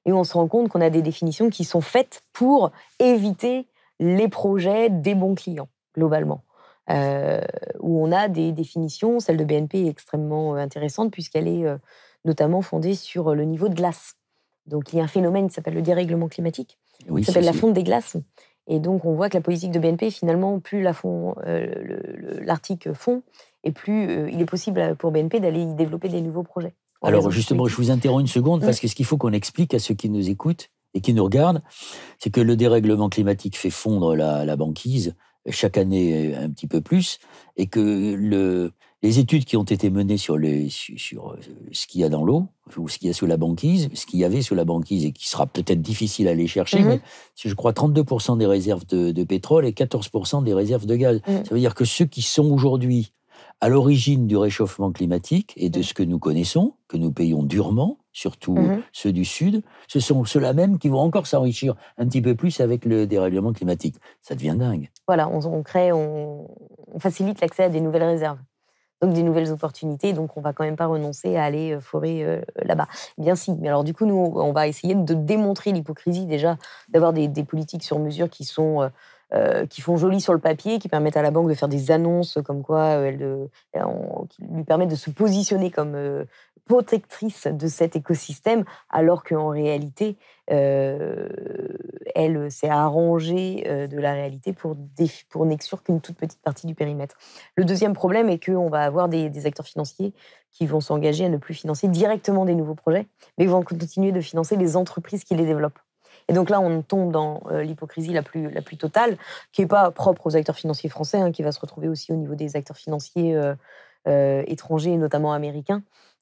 S4: Et on se rend compte qu'on a des définitions qui sont faites pour éviter les projets des bons clients, globalement. Où on a des définitions, celle de BNP est extrêmement intéressante puisqu'elle est notamment fondée sur le niveau de glace. Donc il y a un phénomène qui s'appelle le dérèglement climatique, qui s'appelle la fonte des glaces. Et donc on voit que la politique de BNP, finalement, plus l'Arctique fond, et plus il est possible pour BNP d'aller y développer des nouveaux projets.
S1: Alors justement, je vous interromps une seconde, parce que ce qu'il faut qu'on explique à ceux qui nous écoutent et qui nous regardent, c'est que le dérèglement climatique fait fondre la banquise chaque année un petit peu plus, et que les études qui ont été menées sur ce qu'il y a dans l'eau, ou ce qu'il y a sous la banquise, ce qu'il y avait sous la banquise, et qui sera peut-être difficile à aller chercher, mais c'est, je crois, 32% des réserves de pétrole et 14% des réserves de gaz. Ça veut dire que ceux qui sont aujourd'hui à l'origine du réchauffement climatique et de ce que nous connaissons, que nous payons durement, surtout ceux du Sud, ce sont ceux-là même qui vont encore s'enrichir un petit peu plus avec le dérèglement climatique. Ça devient dingue.
S4: Voilà, on facilite l'accès à des nouvelles réserves, donc des nouvelles opportunités, donc on ne va quand même pas renoncer à aller forer là-bas. Bien si, mais alors du coup, nous, on va essayer de démontrer l'hypocrisie déjà, d'avoir des politiques sur mesure qui font joli sur le papier, qui permettent à la banque de faire des annonces comme quoi qui lui permettent de se positionner comme protectrice de cet écosystème, alors qu'en réalité, elle s'est arrangée de la réalité pour n'exclure qu'une toute petite partie du périmètre. Le deuxième problème est qu'on va avoir des acteurs financiers qui vont s'engager à ne plus financer directement des nouveaux projets, mais vont continuer de financer les entreprises qui les développent. Et donc là, on tombe dans l'hypocrisie la plus totale, qui n'est pas propre aux acteurs financiers français, qui va se retrouver aussi au niveau des acteurs financiers étrangers, notamment américains,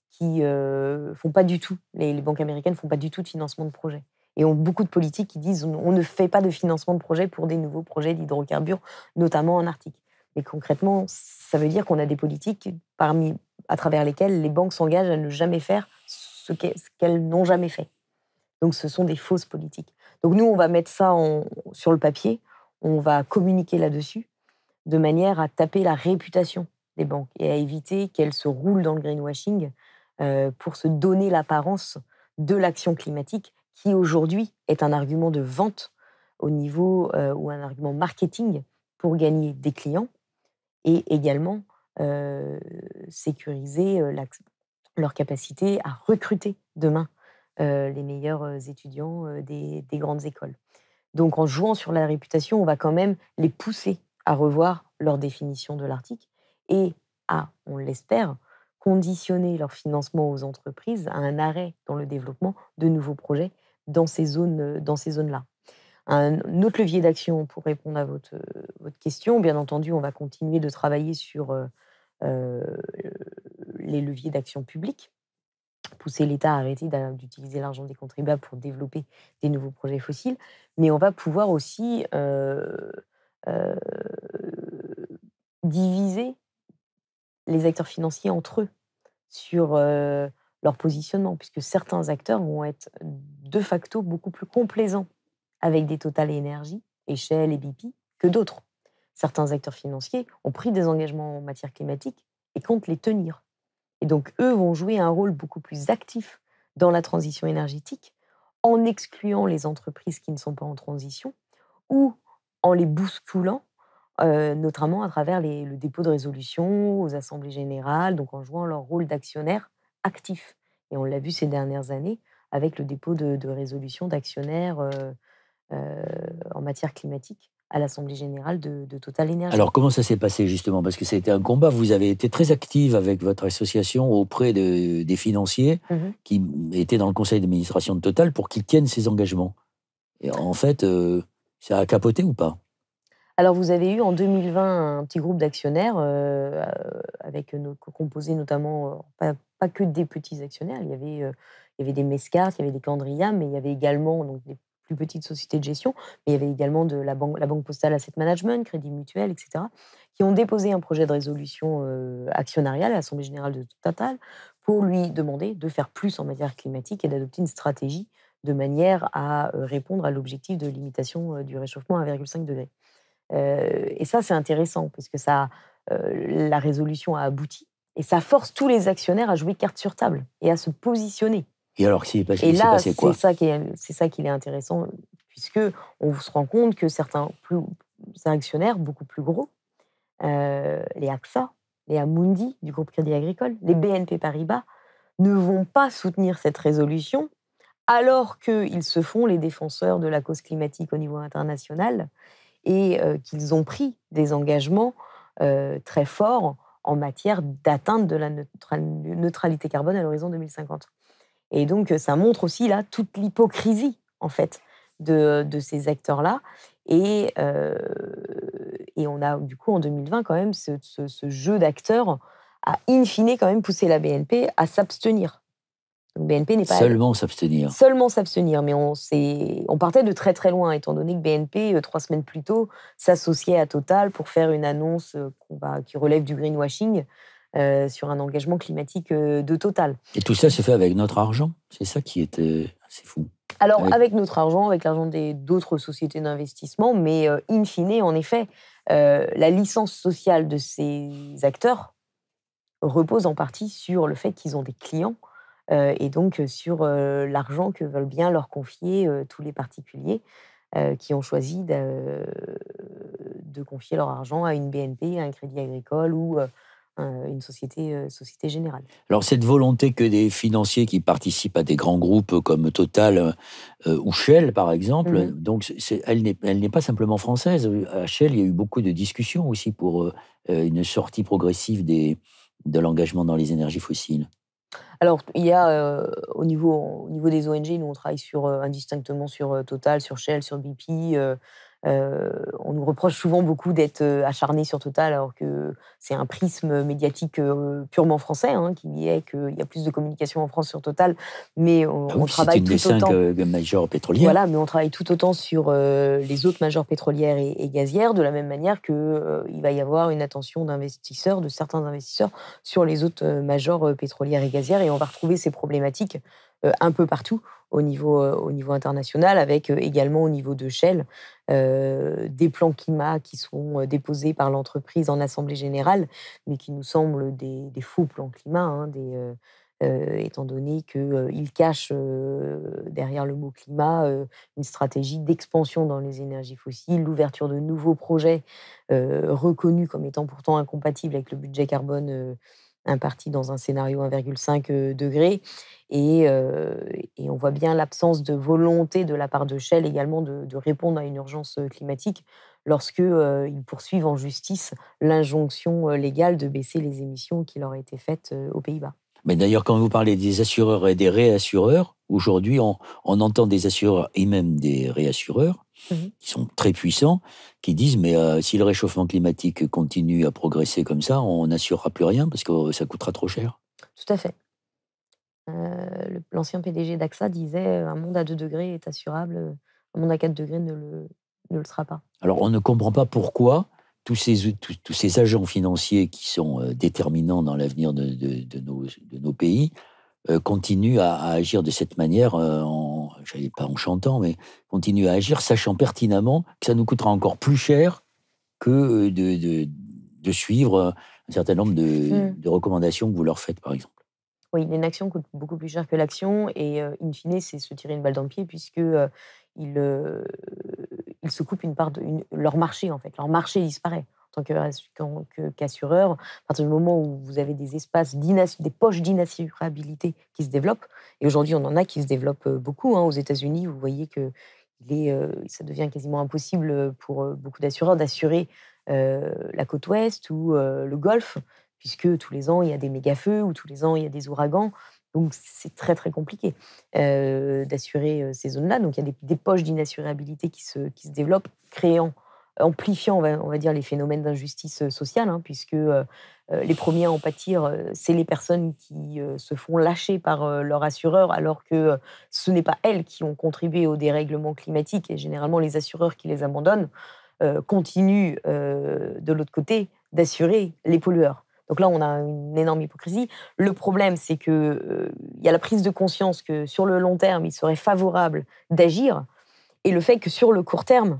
S4: qui font pas du tout, les banques américaines font pas du tout de financement de projets. Et ont beaucoup de politiques qui disent on ne fait pas de financement de projets pour des nouveaux projets d'hydrocarbures, notamment en Arctique. Mais concrètement, ça veut dire qu'on a des politiques à travers lesquelles les banques s'engagent à ne jamais faire ce qu'elles n'ont jamais fait. Donc ce sont des fausses politiques. Donc nous, on va mettre ça sur le papier, on va communiquer là-dessus, de manière à taper la réputation des banques et à éviter qu'elles se roulent dans le greenwashing pour se donner l'apparence de l'action climatique, qui aujourd'hui est un argument de vente au niveau ou un argument marketing pour gagner des clients et également sécuriser leur capacité à recruter demain les meilleurs étudiants des grandes écoles. Donc, en jouant sur la réputation, on va quand même les pousser à revoir leur définition de l'article et à, on l'espère, conditionner leur financement aux entreprises à un arrêt dans le développement de nouveaux projets dans ces zones-là. Un autre levier d'action pour répondre à votre question, bien entendu, on va continuer de travailler sur euh, les leviers d'action publique, pousser l'État à arrêter d'utiliser l'argent des contribuables pour développer des nouveaux projets fossiles, mais on va pouvoir aussi euh, diviser les acteurs financiers entre eux sur leur positionnement, puisque certains acteurs vont être de facto beaucoup plus complaisants avec des Total Énergie, Shell et BP que d'autres. Certains acteurs financiers ont pris des engagements en matière climatique et comptent les tenir. Et donc, eux vont jouer un rôle beaucoup plus actif dans la transition énergétique en excluant les entreprises qui ne sont pas en transition ou en les bousculant, notamment à travers le dépôt de résolutions aux assemblées générales, donc en jouant leur rôle d'actionnaire actif. Et on l'a vu ces dernières années avec le dépôt de résolutions d'actionnaires en matière climatique à l'Assemblée générale de Total Énergie.
S1: Alors, comment ça s'est passé, justement? Parce que ça a été un combat. Vous avez été très active avec votre association auprès des financiers qui étaient dans le conseil d'administration de Total pour qu'ils tiennent ces engagements. Et en fait, ça a capoté ou pas?
S4: Alors, vous avez eu en 2020 un petit groupe d'actionnaires composé notamment, pas que des petits actionnaires. Il y avait des Mescart, il y avait des Candria, mais il y avait également donc, des plus petites sociétés de gestion, mais il y avait également de la Banque Postale Asset Management, Crédit Mutuel, etc., qui ont déposé un projet de résolution actionnariale à l'Assemblée générale de Total pour lui demander de faire plus en matière climatique et d'adopter une stratégie de manière à répondre à l'objectif de limitation du réchauffement à 1,5 degré. Et ça, c'est intéressant, parce que la résolution a abouti, et ça force tous les actionnaires à jouer carte sur table et à se positionner.
S1: Et alors,
S4: et là, c'est ça qui est intéressant, puisque on se rend compte que certains actionnaires beaucoup plus gros, les AXA, les Amundi du groupe Crédit Agricole, les BNP Paribas, ne vont pas soutenir cette résolution, alors qu'ils se font les défenseurs de la cause climatique au niveau international et qu'ils ont pris des engagements très forts en matière d'atteinte de la neutralité carbone à l'horizon 2050. Et donc, ça montre aussi là toute l'hypocrisie, en fait, de ces acteurs-là. Et on a, du coup, en 2020, quand même, ce jeu d'acteurs a, in fine, quand même poussé la BNP à s'abstenir. Donc, BNP n'est pas...
S1: Seulement s'abstenir.
S4: Seulement s'abstenir, mais on partait de très très loin, étant donné que BNP, 3 semaines plus tôt, s'associait à Total pour faire une annonce qui relève du greenwashing sur un engagement climatique de Total.
S1: Et tout ça se fait avec notre argent? C'est ça qui est assez fou.
S4: Alors, avec notre argent, avec l'argent d'autres sociétés d'investissement, mais in fine, en effet, la licence sociale de ces acteurs repose en partie sur le fait qu'ils ont des clients et donc sur l'argent que veulent bien leur confier tous les particuliers qui ont choisi de confier leur argent à une BNP, à un Crédit Agricole ou une société générale.
S1: Alors, cette volonté que des financiers qui participent à des grands groupes comme Total ou Shell, par exemple, donc elle n'est pas simplement française. À Shell, il y a eu beaucoup de discussions aussi pour une sortie progressive de l'engagement dans les énergies fossiles.
S4: Alors, il y a au niveau des ONG, nous on travaille indistinctement sur Total, sur Shell, sur BP. On nous reproche souvent beaucoup d'être acharnés sur Total, alors que c'est un prisme médiatique purement français, qui est qu'il y a plus de communication en France sur Total, mais on travaille tout autant.
S1: C'est une des 5 majors pétrolières.
S4: Voilà, mais on travaille tout autant sur les autres majors pétrolières et gazières, de la même manière qu'il va y avoir une attention de certains investisseurs sur les autres majors pétrolières et gazières, et on va retrouver ces problématiques un peu partout au niveau international, avec également au niveau de Shell, des plans climat qui sont déposés par l'entreprise en assemblée générale, mais qui nous semblent des faux plans climat, étant donné qu'ils cachent derrière le mot climat une stratégie d'expansion dans les énergies fossiles, l'ouverture de nouveaux projets reconnus comme étant pourtant incompatibles avec le budget carbone parti dans un scénario 1,5 degré. Et on voit bien l'absence de volonté de la part de Shell également de répondre à une urgence climatique lorsque ils poursuivent en justice l'injonction légale de baisser les émissions qui leur a été faite aux Pays-Bas.
S1: Mais d'ailleurs, quand vous parlez des assureurs et des réassureurs, aujourd'hui, on entend des assureurs et même des réassureurs qui sont très puissants, qui disent mais si le réchauffement climatique continue à progresser comme ça, on n'assurera plus rien parce que ça coûtera trop cher.
S4: Tout à fait. L'ancien PDG d'AXA disait un monde à 2 degrés est assurable, un monde à 4 degrés ne le sera pas.
S1: Alors on ne comprend pas pourquoi tous ces agents financiers qui sont déterminants dans l'avenir de nos pays continuent à agir de cette manière, j'allais pas en chantant, mais continuent à agir sachant pertinemment que ça nous coûtera encore plus cher que de suivre un certain nombre de recommandations que vous leur faites, par exemple.
S4: Oui, l'inaction coûte beaucoup plus cher que l'action et in fine, c'est se tirer une balle dans le pied puisque ils se coupent une part de leur marché, en fait. Leur marché disparaît en tant qu'assureur. À partir du moment où vous avez des espaces, des poches d'inassurabilité qui se développent, et aujourd'hui, on en a qui se développent beaucoup. Aux États-Unis, vous voyez que ça devient quasiment impossible pour beaucoup d'assureurs d'assurer la côte ouest ou le Golfe, puisque tous les ans, il y a des méga-feux ou tous les ans, il y a des ouragans. Donc, c'est très, très compliqué d'assurer ces zones-là. Donc, il y a des poches d'inassurabilité qui se développent, amplifiant, on va dire, les phénomènes d'injustice sociale, puisque les premiers à en pâtir, c'est les personnes qui se font lâcher par leur assureur, alors que ce n'est pas elles qui ont contribué au dérèglement climatique. Et généralement, les assureurs qui les abandonnent continuent, de l'autre côté, d'assurer les pollueurs. Donc là, on a une énorme hypocrisie. Le problème, c'est qu'il y a la prise de conscience que sur le long terme, il serait favorable d'agir, et le fait que sur le court terme,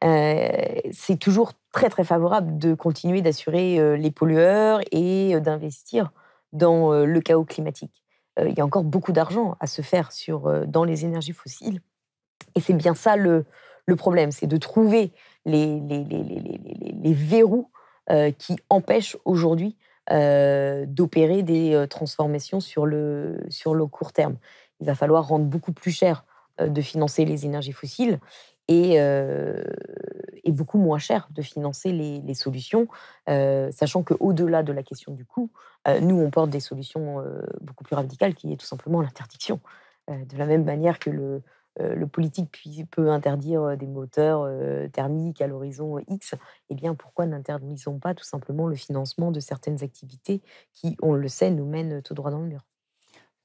S4: c'est toujours très, très favorable de continuer d'assurer les pollueurs et d'investir dans le chaos climatique. Il y a encore beaucoup d'argent à se faire dans les énergies fossiles. Et c'est bien ça le problème, c'est de trouver les verrous qui empêchent aujourd'hui d'opérer des transformations sur le court terme. Il va falloir rendre beaucoup plus cher de financer les énergies fossiles et beaucoup moins cher de financer les solutions, sachant qu'au-delà de la question du coût, nous, on porte des solutions beaucoup plus radicales, qui est tout simplement l'interdiction. De la même manière que le politique peut interdire des moteurs thermiques à l'horizon X, eh bien, pourquoi n'interdisons pas tout simplement le financement de certaines activités qui, on le sait, nous mènent tout droit dans le mur?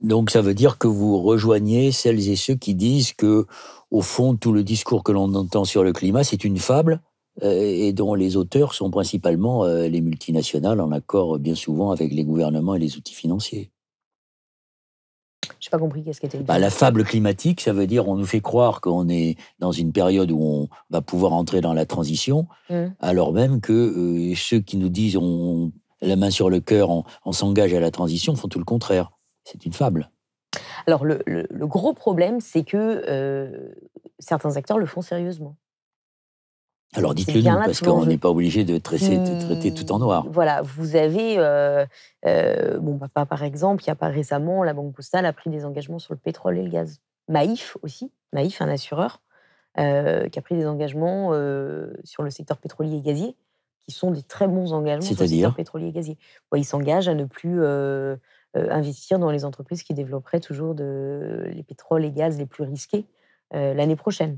S1: Donc ça veut dire que vous rejoignez celles et ceux qui disent que, au fond, tout le discours que l'on entend sur le climat, c'est une fable et dont les auteurs sont principalement les multinationales, en accord bien souvent avec les gouvernements et les outils financiers.
S4: Je n'ai pas compris qu'est-ce qu'était une fable.
S1: La fable climatique, ça veut dire on nous fait croire qu'on est dans une période où on va pouvoir entrer dans la transition, alors même que ceux qui nous disent on la main sur le cœur, on s'engage à la transition, font tout le contraire. C'est une fable.
S4: Alors, le gros problème, c'est que certains acteurs le font sérieusement.
S1: Alors, dites-le nous, parce qu'on n'est pas obligé de traiter tout en noir.
S4: Voilà, vous avez... par exemple, il n'y a pas récemment, la Banque Postale a pris des engagements sur le pétrole et le gaz. Maïf aussi, Maïf, un assureur, qui a pris des engagements sur le secteur pétrolier et gazier, qui sont des très bons engagements sur le secteur pétrolier et gazier. Il s'engage à ne plus... investir dans les entreprises qui développeraient toujours les pétroles et gaz les plus risqués l'année prochaine.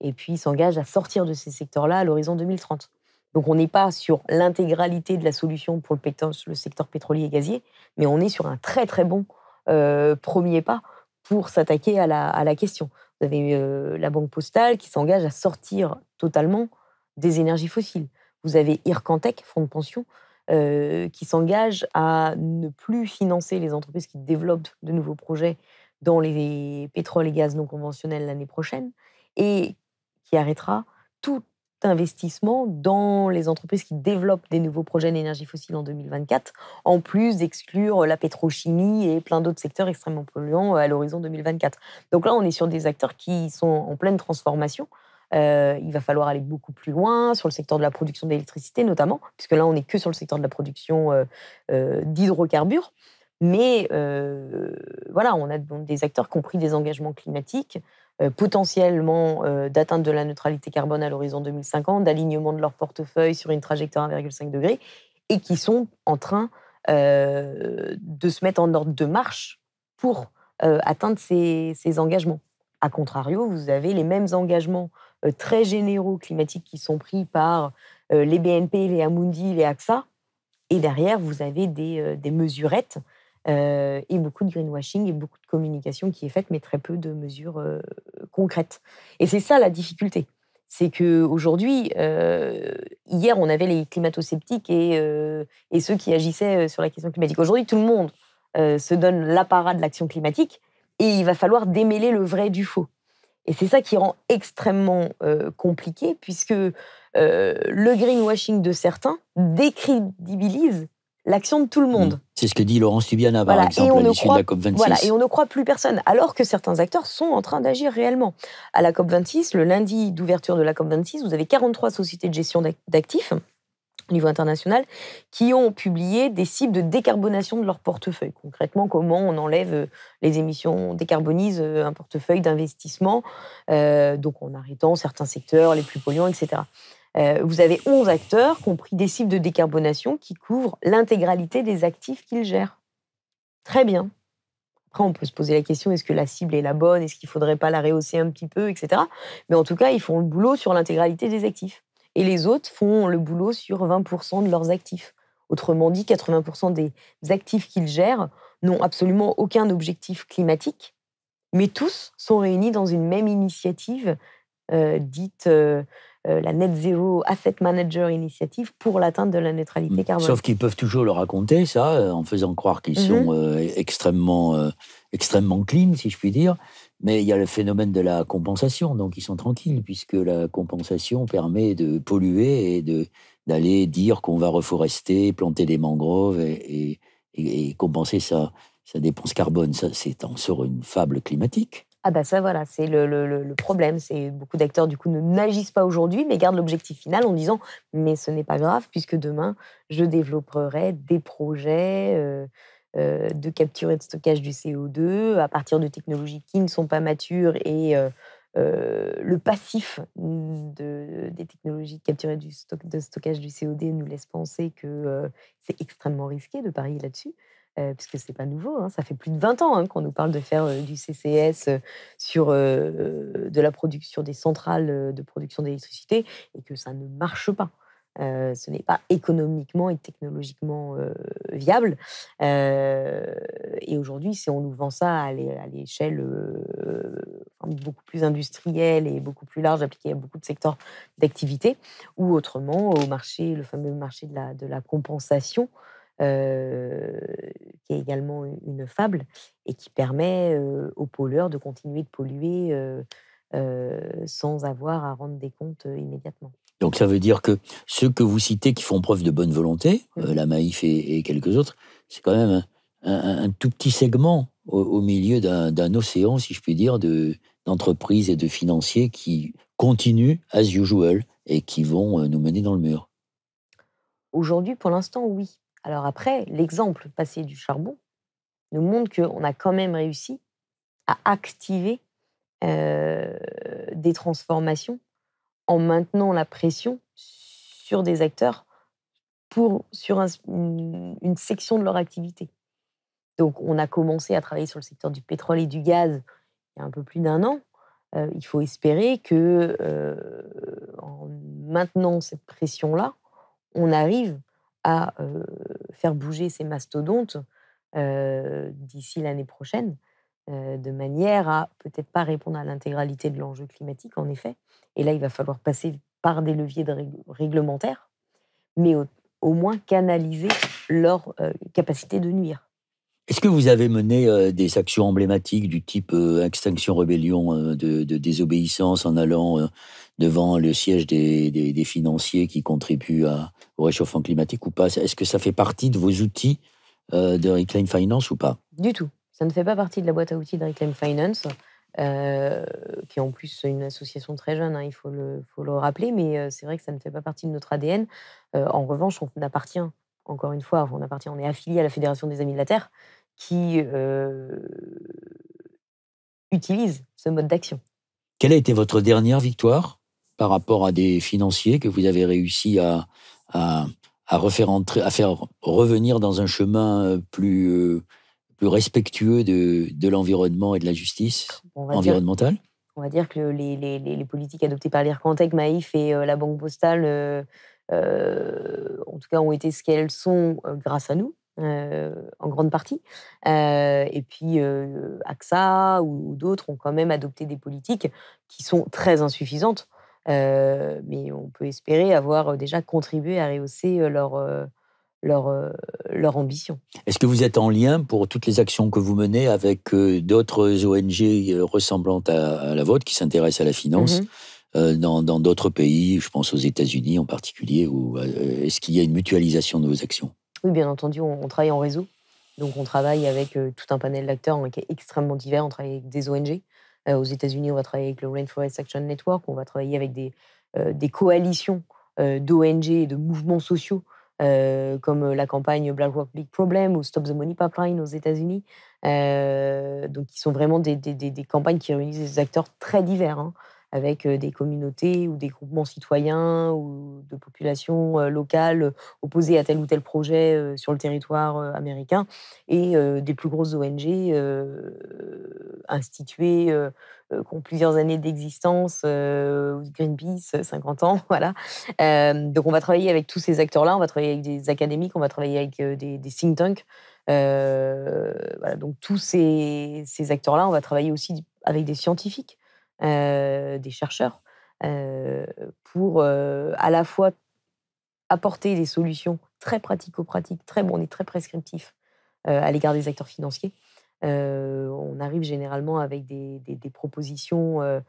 S4: Et puis, il s'engage à sortir de ces secteurs-là à l'horizon 2030. Donc, on n'est pas sur l'intégralité de la solution pour le secteur pétrolier et gazier, mais on est sur un très, très bon premier pas pour s'attaquer à la question. Vous avez la Banque Postale qui s'engage à sortir totalement des énergies fossiles. Vous avez Ircantec, fonds de pension, qui s'engage à ne plus financer les entreprises qui développent de nouveaux projets dans les pétroles et gaz non conventionnels l'année prochaine, et qui arrêtera tout investissement dans les entreprises qui développent des nouveaux projets d'énergie fossile en 2024, en plus d'exclure la pétrochimie et plein d'autres secteurs extrêmement polluants à l'horizon 2024. Donc là, on est sur des acteurs qui sont en pleine transformation, Il va falloir aller beaucoup plus loin sur le secteur de la production d'électricité notamment, puisque là, on n'est que sur le secteur de la production d'hydrocarbures. Mais voilà, on a des acteurs qui ont pris des engagements climatiques, potentiellement d'atteinte de la neutralité carbone à l'horizon 2050, d'alignement de leur portefeuille sur une trajectoire 1,5 degré, et qui sont en train de se mettre en ordre de marche pour atteindre ces engagements. A contrario, vous avez les mêmes engagements très généraux climatiques qui sont pris par les BNP, les Amundi, les AXA, et derrière, vous avez des mesurettes et beaucoup de greenwashing et beaucoup de communication qui est faite, mais très peu de mesures concrètes. Et c'est ça la difficulté. C'est qu'aujourd'hui, hier, on avait les climato-sceptiques et ceux qui agissaient sur la question climatique. Aujourd'hui, tout le monde se donne l'apparat de l'action climatique et il va falloir démêler le vrai du faux. Et c'est ça qui rend extrêmement compliqué, puisque le greenwashing de certains décrédibilise l'action de tout le monde.
S1: C'est ce que dit Laurence Tubiana, par exemple, à l'issue de la COP26.
S4: Voilà, et on ne croit plus personne, alors que certains acteurs sont en train d'agir réellement. À la COP26, le lundi d'ouverture de la COP26, vous avez 43 sociétés de gestion d'actifs au niveau international qui ont publié des cibles de décarbonation de leur portefeuille. Concrètement, comment on enlève les émissions, on décarbonise un portefeuille d'investissement, donc en arrêtant certains secteurs les plus polluants, etc. Vous avez 11 acteurs qui ont pris des cibles de décarbonation qui couvrent l'intégralité des actifs qu'ils gèrent. Très bien. Après, on peut se poser la question, est-ce que la cible est la bonne? Est-ce qu'il ne faudrait pas la rehausser un petit peu, etc. Mais en tout cas, ils font le boulot sur l'intégralité des actifs. Et les autres font le boulot sur 20% de leurs actifs. Autrement dit, 80% des actifs qu'ils gèrent n'ont absolument aucun objectif climatique, mais tous sont réunis dans une même initiative dite la Net Zero Asset Manager Initiative pour l'atteinte de la neutralité carbone.
S1: Sauf qu'ils peuvent toujours le raconter, ça, en faisant croire qu'ils sont extrêmement clean, si je puis dire. Mais il y a le phénomène de la compensation, donc ils sont tranquilles, puisque la compensation permet de polluer et d'aller dire qu'on va reforester, planter des mangroves et compenser sa dépense carbone. Ça, c'est en sort une fable climatique.
S4: Ah bah ça, voilà, c'est le problème. C'est beaucoup d'acteurs, du coup, n'agissent pas aujourd'hui, mais gardent l'objectif final en disant « mais ce n'est pas grave, puisque demain, je développerai des projets de capture et de stockage du CO2 à partir de technologies qui ne sont pas matures et le passif des technologies de capture et de stockage du CO2 nous laisse penser que c'est extrêmement risqué de parier là-dessus. Puisque ce n'est pas nouveau, hein, ça fait plus de 20 ans qu'on nous parle de faire du CCS sur des centrales de production d'électricité et que ça ne marche pas. Ce n'est pas économiquement et technologiquement viable. Et aujourd'hui, si on nous vend ça à l'échelle beaucoup plus industrielle et beaucoup plus large, appliquée à beaucoup de secteurs d'activité, ou autrement au marché, le fameux marché de la compensation, qui est également une fable et qui permet aux pollueurs de continuer de polluer sans avoir à rendre des comptes immédiatement.
S1: Donc ça veut dire que ceux que vous citez qui font preuve de bonne volonté, la Maïf et quelques autres, c'est quand même un tout petit segment au milieu d'un océan, si je puis dire, d'entreprises et de financiers qui continuent as usual et qui vont nous mener dans le mur.
S4: Aujourd'hui, pour l'instant, oui. Alors après, l'exemple passé du charbon nous montre qu'on a quand même réussi à activer des transformations en maintenant la pression sur des acteurs sur une section de leur activité. Donc, on a commencé à travailler sur le secteur du pétrole et du gaz il y a un peu plus d'1 an. Il faut espérer que, en maintenant cette pression-là, on arrive à faire bouger ces mastodontes d'ici l'année prochaine, de manière à peut-être pas répondre à l'intégralité de l'enjeu climatique, en effet. Et là, il va falloir passer par des leviers réglementaires, mais au moins canaliser leur capacité de nuire.
S1: Est-ce que vous avez mené des actions emblématiques du type Extinction Rebellion de désobéissance en allant devant le siège des financiers qui contribuent au réchauffement climatique ou pas? Est-ce que ça fait partie de vos outils de Reclaim Finance ou pas?
S4: Du tout. Ça ne fait pas partie de la boîte à outils de Reclaim Finance. qui est en plus une association très jeune, hein, il faut le rappeler, mais c'est vrai que ça ne fait pas partie de notre ADN. En revanche, on appartient, encore une fois, on est affilié à la Fédération des Amis de la Terre, qui utilise ce mode d'action.
S1: Quelle a été votre dernière victoire par rapport à des financiers que vous avez réussi à faire revenir dans un chemin plus respectueux de l'environnement et de la justice environnementale?
S4: On va dire que les politiques adoptées par l'Ircantec, Maïf et la Banque Postale, en tout cas, ont été ce qu'elles sont grâce à nous. En grande partie. Et puis, AXA ou d'autres ont quand même adopté des politiques qui sont très insuffisantes, mais on peut espérer avoir déjà contribué à rehausser leur ambition.
S1: Est-ce que vous êtes en lien pour toutes les actions que vous menez avec d'autres ONG ressemblantes à la vôtre qui s'intéressent à la finance dans d'autres pays, je pense aux États-Unis en particulier, ou est-ce qu'il y a une mutualisation de vos actions?
S4: Oui, bien entendu, on travaille en réseau. Donc, on travaille avec tout un panel d'acteurs qui est extrêmement divers. On travaille avec des ONG. Aux États-Unis, on va travailler avec le Rainforest Action Network. On va travailler avec des coalitions d'ONG et de mouvements sociaux, comme la campagne Black Rock Big Problem ou Stop the Money Pipeline aux États-Unis. Donc, qui sont vraiment des campagnes qui réunissent des acteurs très divers, hein, avec des communautés ou des groupements citoyens ou de populations locales opposées à tel ou tel projet sur le territoire américain, et des plus grosses ONG instituées qui ont plusieurs années d'existence, Greenpeace, 50 ans, voilà. Donc on va travailler avec tous ces acteurs-là, on va travailler avec des académiques, on va travailler avec des think tanks. Voilà, donc tous ces acteurs-là, on va travailler aussi avec des scientifiques, des chercheurs, pour à la fois apporter des solutions très pratico-pratiques, on est très prescriptif à l'égard des acteurs financiers. On arrive généralement avec des propositions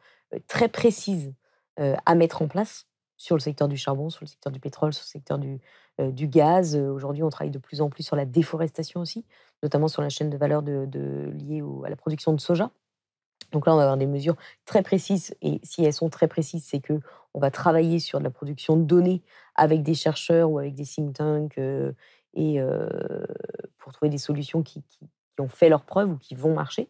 S4: très précises à mettre en place sur le secteur du charbon, sur le secteur du pétrole, sur le secteur du gaz. Aujourd'hui, on travaille de plus en plus sur la déforestation aussi, notamment sur la chaîne de valeur liée à la production de soja. Donc là, on va avoir des mesures très précises, et si elles sont très précises, c'est qu'on va travailler sur de la production de données avec des chercheurs ou avec des think tanks, et pour trouver des solutions qui ont fait leurs preuves ou qui vont marcher.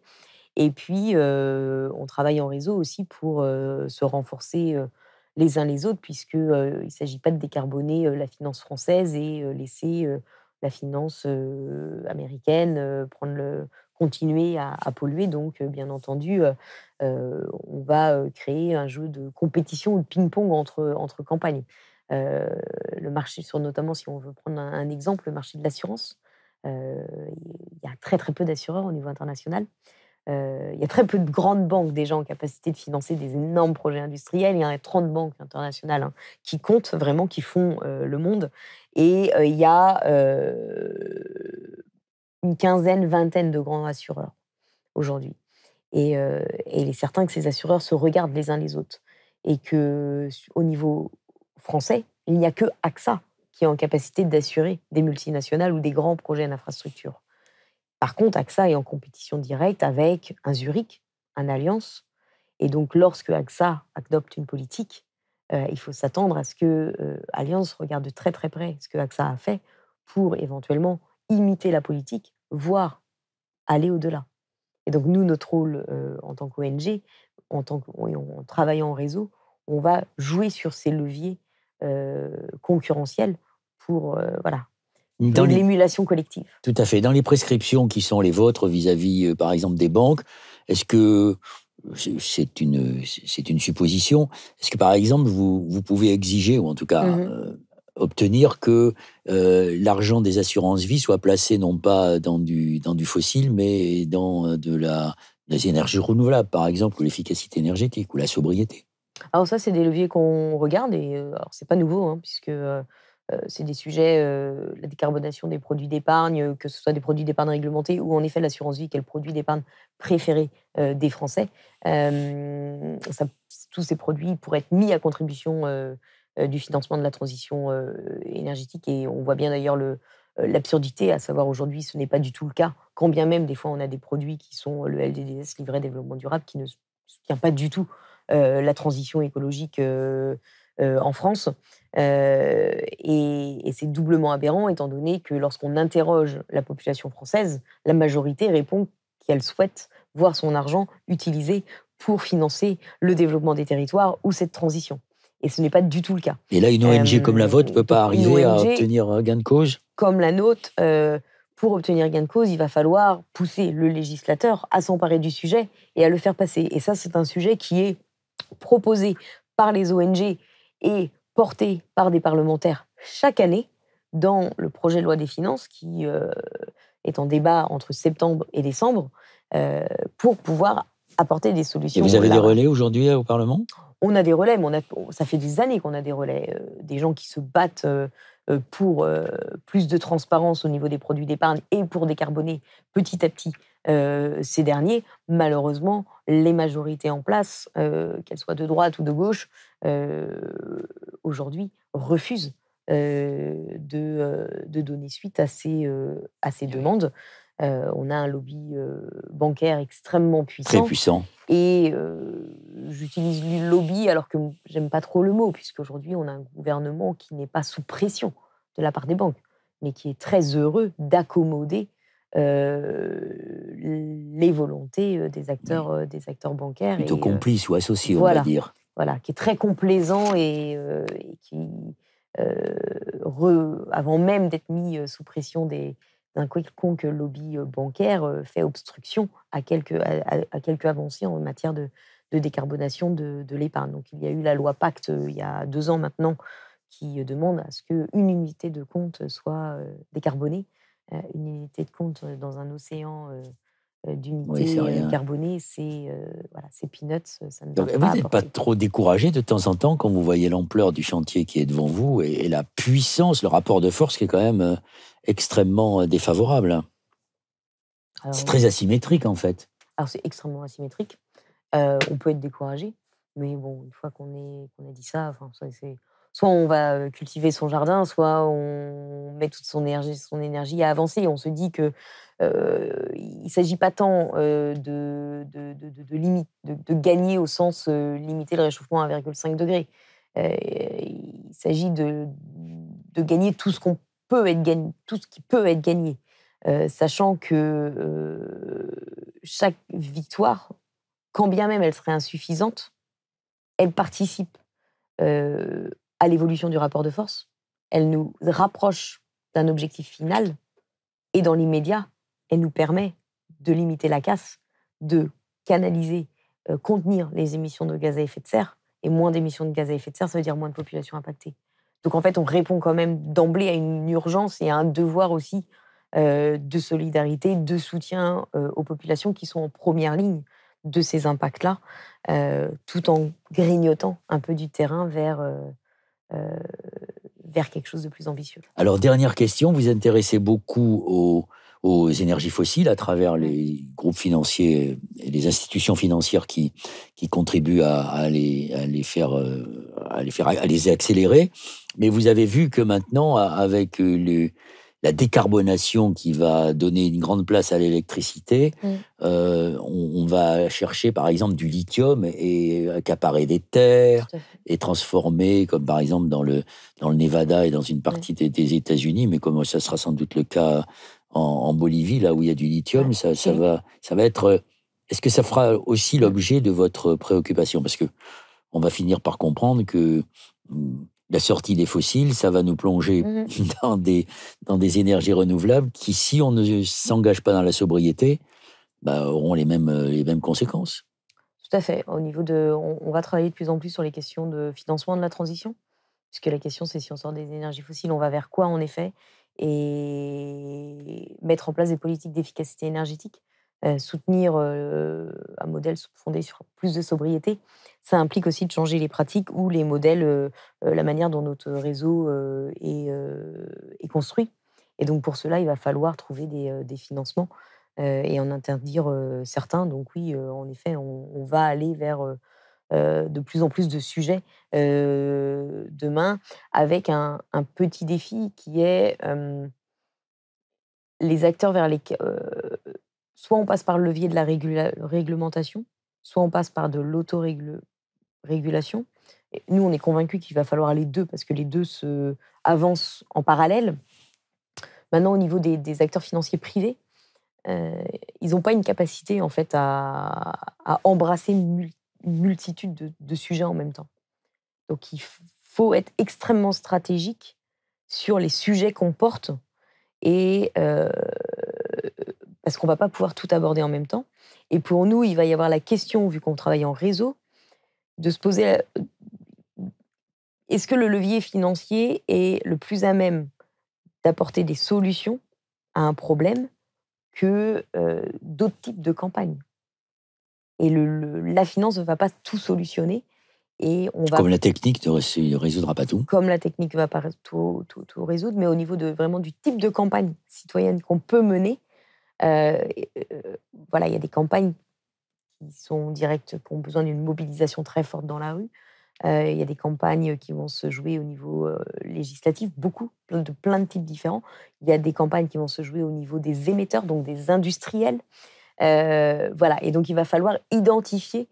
S4: Et puis, on travaille en réseau aussi pour se renforcer les uns les autres, puisqu'il ne s'agit pas de décarboner la finance française et laisser la finance américaine continuer à polluer. Donc, bien entendu, on va créer un jeu de compétition ou de ping-pong entre campagnes. Le marché, notamment si on veut prendre un exemple, le marché de l'assurance. Il y a très, très peu d'assureurs au niveau international. Il y a très peu de grandes banques déjà en capacité de financer des énormes projets industriels. Il y a 30 banques internationales, hein, qui comptent vraiment, qui font le monde. Et il y a une quinzaine, vingtaine de grands assureurs aujourd'hui. Et il est certain que ces assureurs se regardent les uns les autres. Et qu'au niveau français, il n'y a que AXA qui est en capacité d'assurer des multinationales ou des grands projets d'infrastructure. Par contre, AXA est en compétition directe avec un Zurich, un Allianz. Et donc, lorsque AXA adopte une politique, il faut s'attendre à ce que Allianz regarde de très très près ce que AXA a fait pour éventuellement imiter la politique, voire aller au-delà. Et donc, nous, notre rôle en tant qu'ONG, en travaillant en réseau, on va jouer sur ces leviers concurrentiels pour de l'émulation collective.
S1: Tout à fait. Dans les prescriptions qui sont les vôtres vis-à-vis, par exemple, des banques, est-ce que, c'est une supposition, est-ce que, par exemple, vous pouvez exiger, ou en tout cas obtenir que l'argent des assurances-vie soit placé non pas dans du fossile, mais dans des énergies renouvelables, par exemple, ou l'efficacité énergétique, ou la sobriété?
S4: Alors ça, c'est des leviers qu'on regarde, et alors c'est pas nouveau, hein, puisque c'est des sujets, la décarbonation des produits d'épargne, que ce soit des produits d'épargne réglementés ou en effet l'assurance vie, qui est le produit d'épargne préféré des Français. Tous ces produits pourraient être mis à contribution du financement de la transition énergétique, et on voit bien d'ailleurs l'absurdité, à savoir aujourd'hui ce n'est pas du tout le cas, quand bien même des fois on a des produits qui sont le LDDS, livret développement durable, qui ne soutient pas du tout la transition écologique en France. Et c'est doublement aberrant, étant donné que lorsqu'on interroge la population française, la majorité répond qu'elle souhaite voir son argent utilisé pour financer le développement des territoires ou cette transition. Et ce n'est pas du tout le cas.
S1: Et là, une ONG comme la vôtre ne peut pas arriver à obtenir gain de cause?
S4: Comme la nôtre, pour obtenir gain de cause, il va falloir pousser le législateur à s'emparer du sujet et à le faire passer. Et ça, c'est un sujet qui est proposé par les ONG et porté par des parlementaires chaque année dans le projet de loi des finances qui est en débat entre septembre et décembre pour pouvoir apporter des solutions.
S1: Et vous avez des relais aujourd'hui au Parlement?
S4: On a des relais, mais ça fait des années qu'on a des relais. Des gens qui se battent pour plus de transparence au niveau des produits d'épargne et pour décarboner petit à petit ces derniers. Malheureusement, les majorités en place, qu'elles soient de droite ou de gauche, aujourd'hui refusent de donner suite à ces demandes. On a un lobby bancaire extrêmement puissant.
S1: Très puissant.
S4: Et j'utilise le lobby alors que j'aime pas trop le mot, puisqu'aujourd'hui, on a un gouvernement qui n'est pas sous pression de la part des banques, mais qui est très heureux d'accommoder les volontés des acteurs bancaires.
S1: Plutôt complices ou associés,
S4: voilà,
S1: on va dire.
S4: Voilà, qui est très complaisant et qui, avant même d'être mis sous pression d'un quelconque lobby bancaire, fait obstruction à quelques avancées en matière de décarbonation de l'épargne. Donc, il y a eu la loi Pacte il y a 2 ans maintenant qui demande à ce qu'une unité de compte soit décarbonée. Une unité de compte dans un océan d'unités carbonées, c'est peanuts. Ça ne
S1: Donc, vous n'êtes pas trop découragé de temps en temps quand vous voyez l'ampleur du chantier qui est devant vous et la puissance, le rapport de force qui est quand même extrêmement défavorable. C'est très asymétrique en fait.
S4: Alors c'est extrêmement asymétrique. On peut être découragé, mais bon, une fois qu'on a dit ça, c'est soit on va cultiver son jardin, soit on met toute son énergie à avancer. On se dit que il ne s'agit pas tant de gagner au sens limiter le réchauffement à 1,5 degré. Il s'agit de gagner tout ce qui peut être gagné, sachant que chaque victoire, quand bien même elle serait insuffisante, elle participe à l'évolution du rapport de force. Elle nous rapproche d'un objectif final et dans l'immédiat, elle nous permet de limiter la casse, de canaliser, contenir les émissions de gaz à effet de serre. Et moins d'émissions de gaz à effet de serre, ça veut dire moins de population impactée. Donc en fait, on répond quand même d'emblée à une urgence et à un devoir aussi de solidarité, de soutien aux populations qui sont en première ligne de ces impacts-là, tout en grignotant un peu du terrain vers quelque chose de plus ambitieux.
S1: Alors, dernière question, vous intéressez beaucoup aux énergies fossiles à travers les groupes financiers et les institutions financières qui contribuent à les accélérer. Mais vous avez vu que maintenant, avec la décarbonation qui va donner une grande place à l'électricité, on va chercher par exemple du lithium et accaparer des terres et transformer, comme par exemple dans le Nevada et dans une partie des États-Unis, mais comme ça sera sans doute le cas en Bolivie, là où il y a du lithium, ça va être... Est-ce que ça fera aussi l'objet de votre préoccupation? Parce que on va finir par comprendre que la sortie des fossiles, ça va nous plonger dans des énergies renouvelables qui, si on ne s'engage pas dans la sobriété, auront les mêmes conséquences.
S4: Tout à fait. Au niveau on va travailler de plus en plus sur les questions de financement de la transition, puisque la question, c'est si on sort des énergies fossiles, on va vers quoi en effet? Et mettre en place des politiques d'efficacité énergétique, soutenir un modèle fondé sur plus de sobriété. Ça implique aussi de changer les pratiques ou les modèles, la manière dont notre réseau est construit. Et donc pour cela, il va falloir trouver des financements et en interdire certains. Donc oui, en effet, on va aller vers de plus en plus de sujets demain, avec un petit défi qui est les acteurs vers lesquels soit on passe par le levier de la réglementation, soit on passe par de l'autorégulation. Nous, on est convaincus qu'il va falloir les deux, parce que les deux se avancent en parallèle. Maintenant, au niveau des acteurs financiers privés, ils n'ont pas une capacité, en fait, à embrasser une multitude de sujets en même temps. Donc, il faut être extrêmement stratégique sur les sujets qu'on porte, et parce qu'on ne va pas pouvoir tout aborder en même temps. Et pour nous, il va y avoir la question, vu qu'on travaille en réseau, de se poser est-ce que le levier financier est le plus à même d'apporter des solutions à un problème que d'autres types de campagnes. Et la finance ne va pas tout solutionner. Et
S1: comme la technique ne résoudra pas tout.
S4: Comme la technique ne va pas tout résoudre, mais au niveau vraiment du type de campagne citoyenne qu'on peut mener, voilà, il y a des campagnes qui sont directes, qui ont besoin d'une mobilisation très forte dans la rue. Il y a des campagnes qui vont se jouer au niveau législatif, beaucoup, de plein de types différents. Il y a des campagnes qui vont se jouer au niveau des émetteurs, donc des industriels. Voilà, et donc il va falloir identifier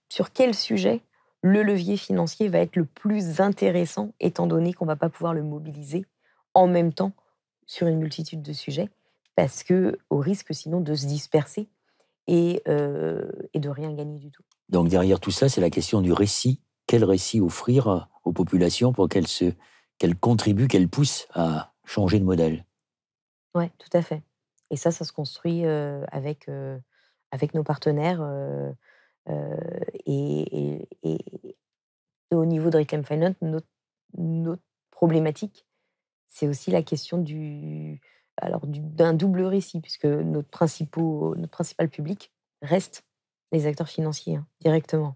S4: sur quel sujet le levier financier va être le plus intéressant, étant donné qu'on ne va pas pouvoir le mobiliser en même temps sur une multitude de sujets, parce qu'au risque sinon de se disperser et de rien gagner du tout.
S1: Donc derrière tout ça, c'est la question du récit. Quel récit offrir aux populations pour qu'elles contribuent, qu'elles poussent à changer de modèle?
S4: Oui, tout à fait. Et ça se construit avec nos partenaires. Et au niveau de Reclaim Finance, notre problématique, c'est aussi la question d'un double récit, puisque notre principal public reste les acteurs financiers, directement.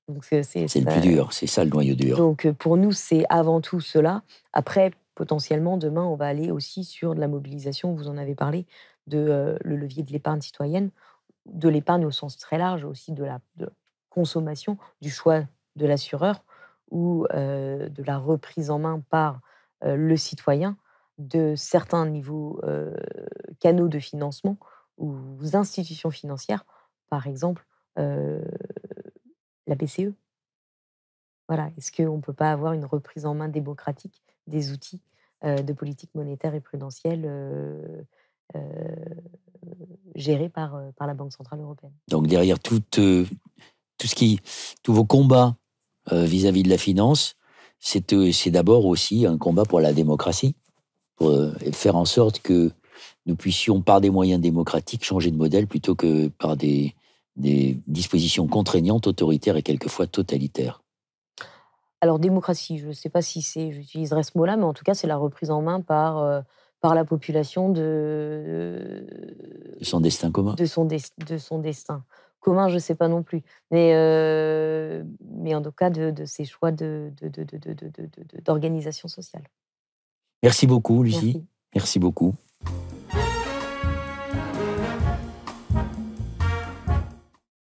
S4: Donc c'est
S1: le plus dur, c'est ça le noyau dur.
S4: Donc pour nous, c'est avant tout cela. Après, potentiellement, demain, on va aller aussi sur de la mobilisation, vous en avez parlé, le levier de l'épargne citoyenne, de l'épargne au sens très large, aussi de la consommation, du choix de l'assureur ou de la reprise en main par le citoyen de certains niveaux canaux de financement ou institutions financières, par exemple la BCE. Voilà, est-ce qu'on ne peut pas avoir une reprise en main démocratique des outils de politique monétaire et prudentielle gérés par la Banque centrale européenne?
S1: Donc derrière tous vos combats vis-à-vis de la finance, c'est d'abord aussi un combat pour la démocratie, pour faire en sorte que nous puissions, par des moyens démocratiques, changer de modèle plutôt que par des dispositions contraignantes, autoritaires et quelquefois totalitaires.
S4: Alors, démocratie, je ne sais pas si j'utiliserais ce mot-là, mais en tout cas, c'est la reprise en main par la population de
S1: son destin commun.
S4: De son destin commun, je ne sais pas non plus. Mais en tout cas, de ses choix d'organisation sociale.
S1: Merci beaucoup, Lucie. Merci beaucoup.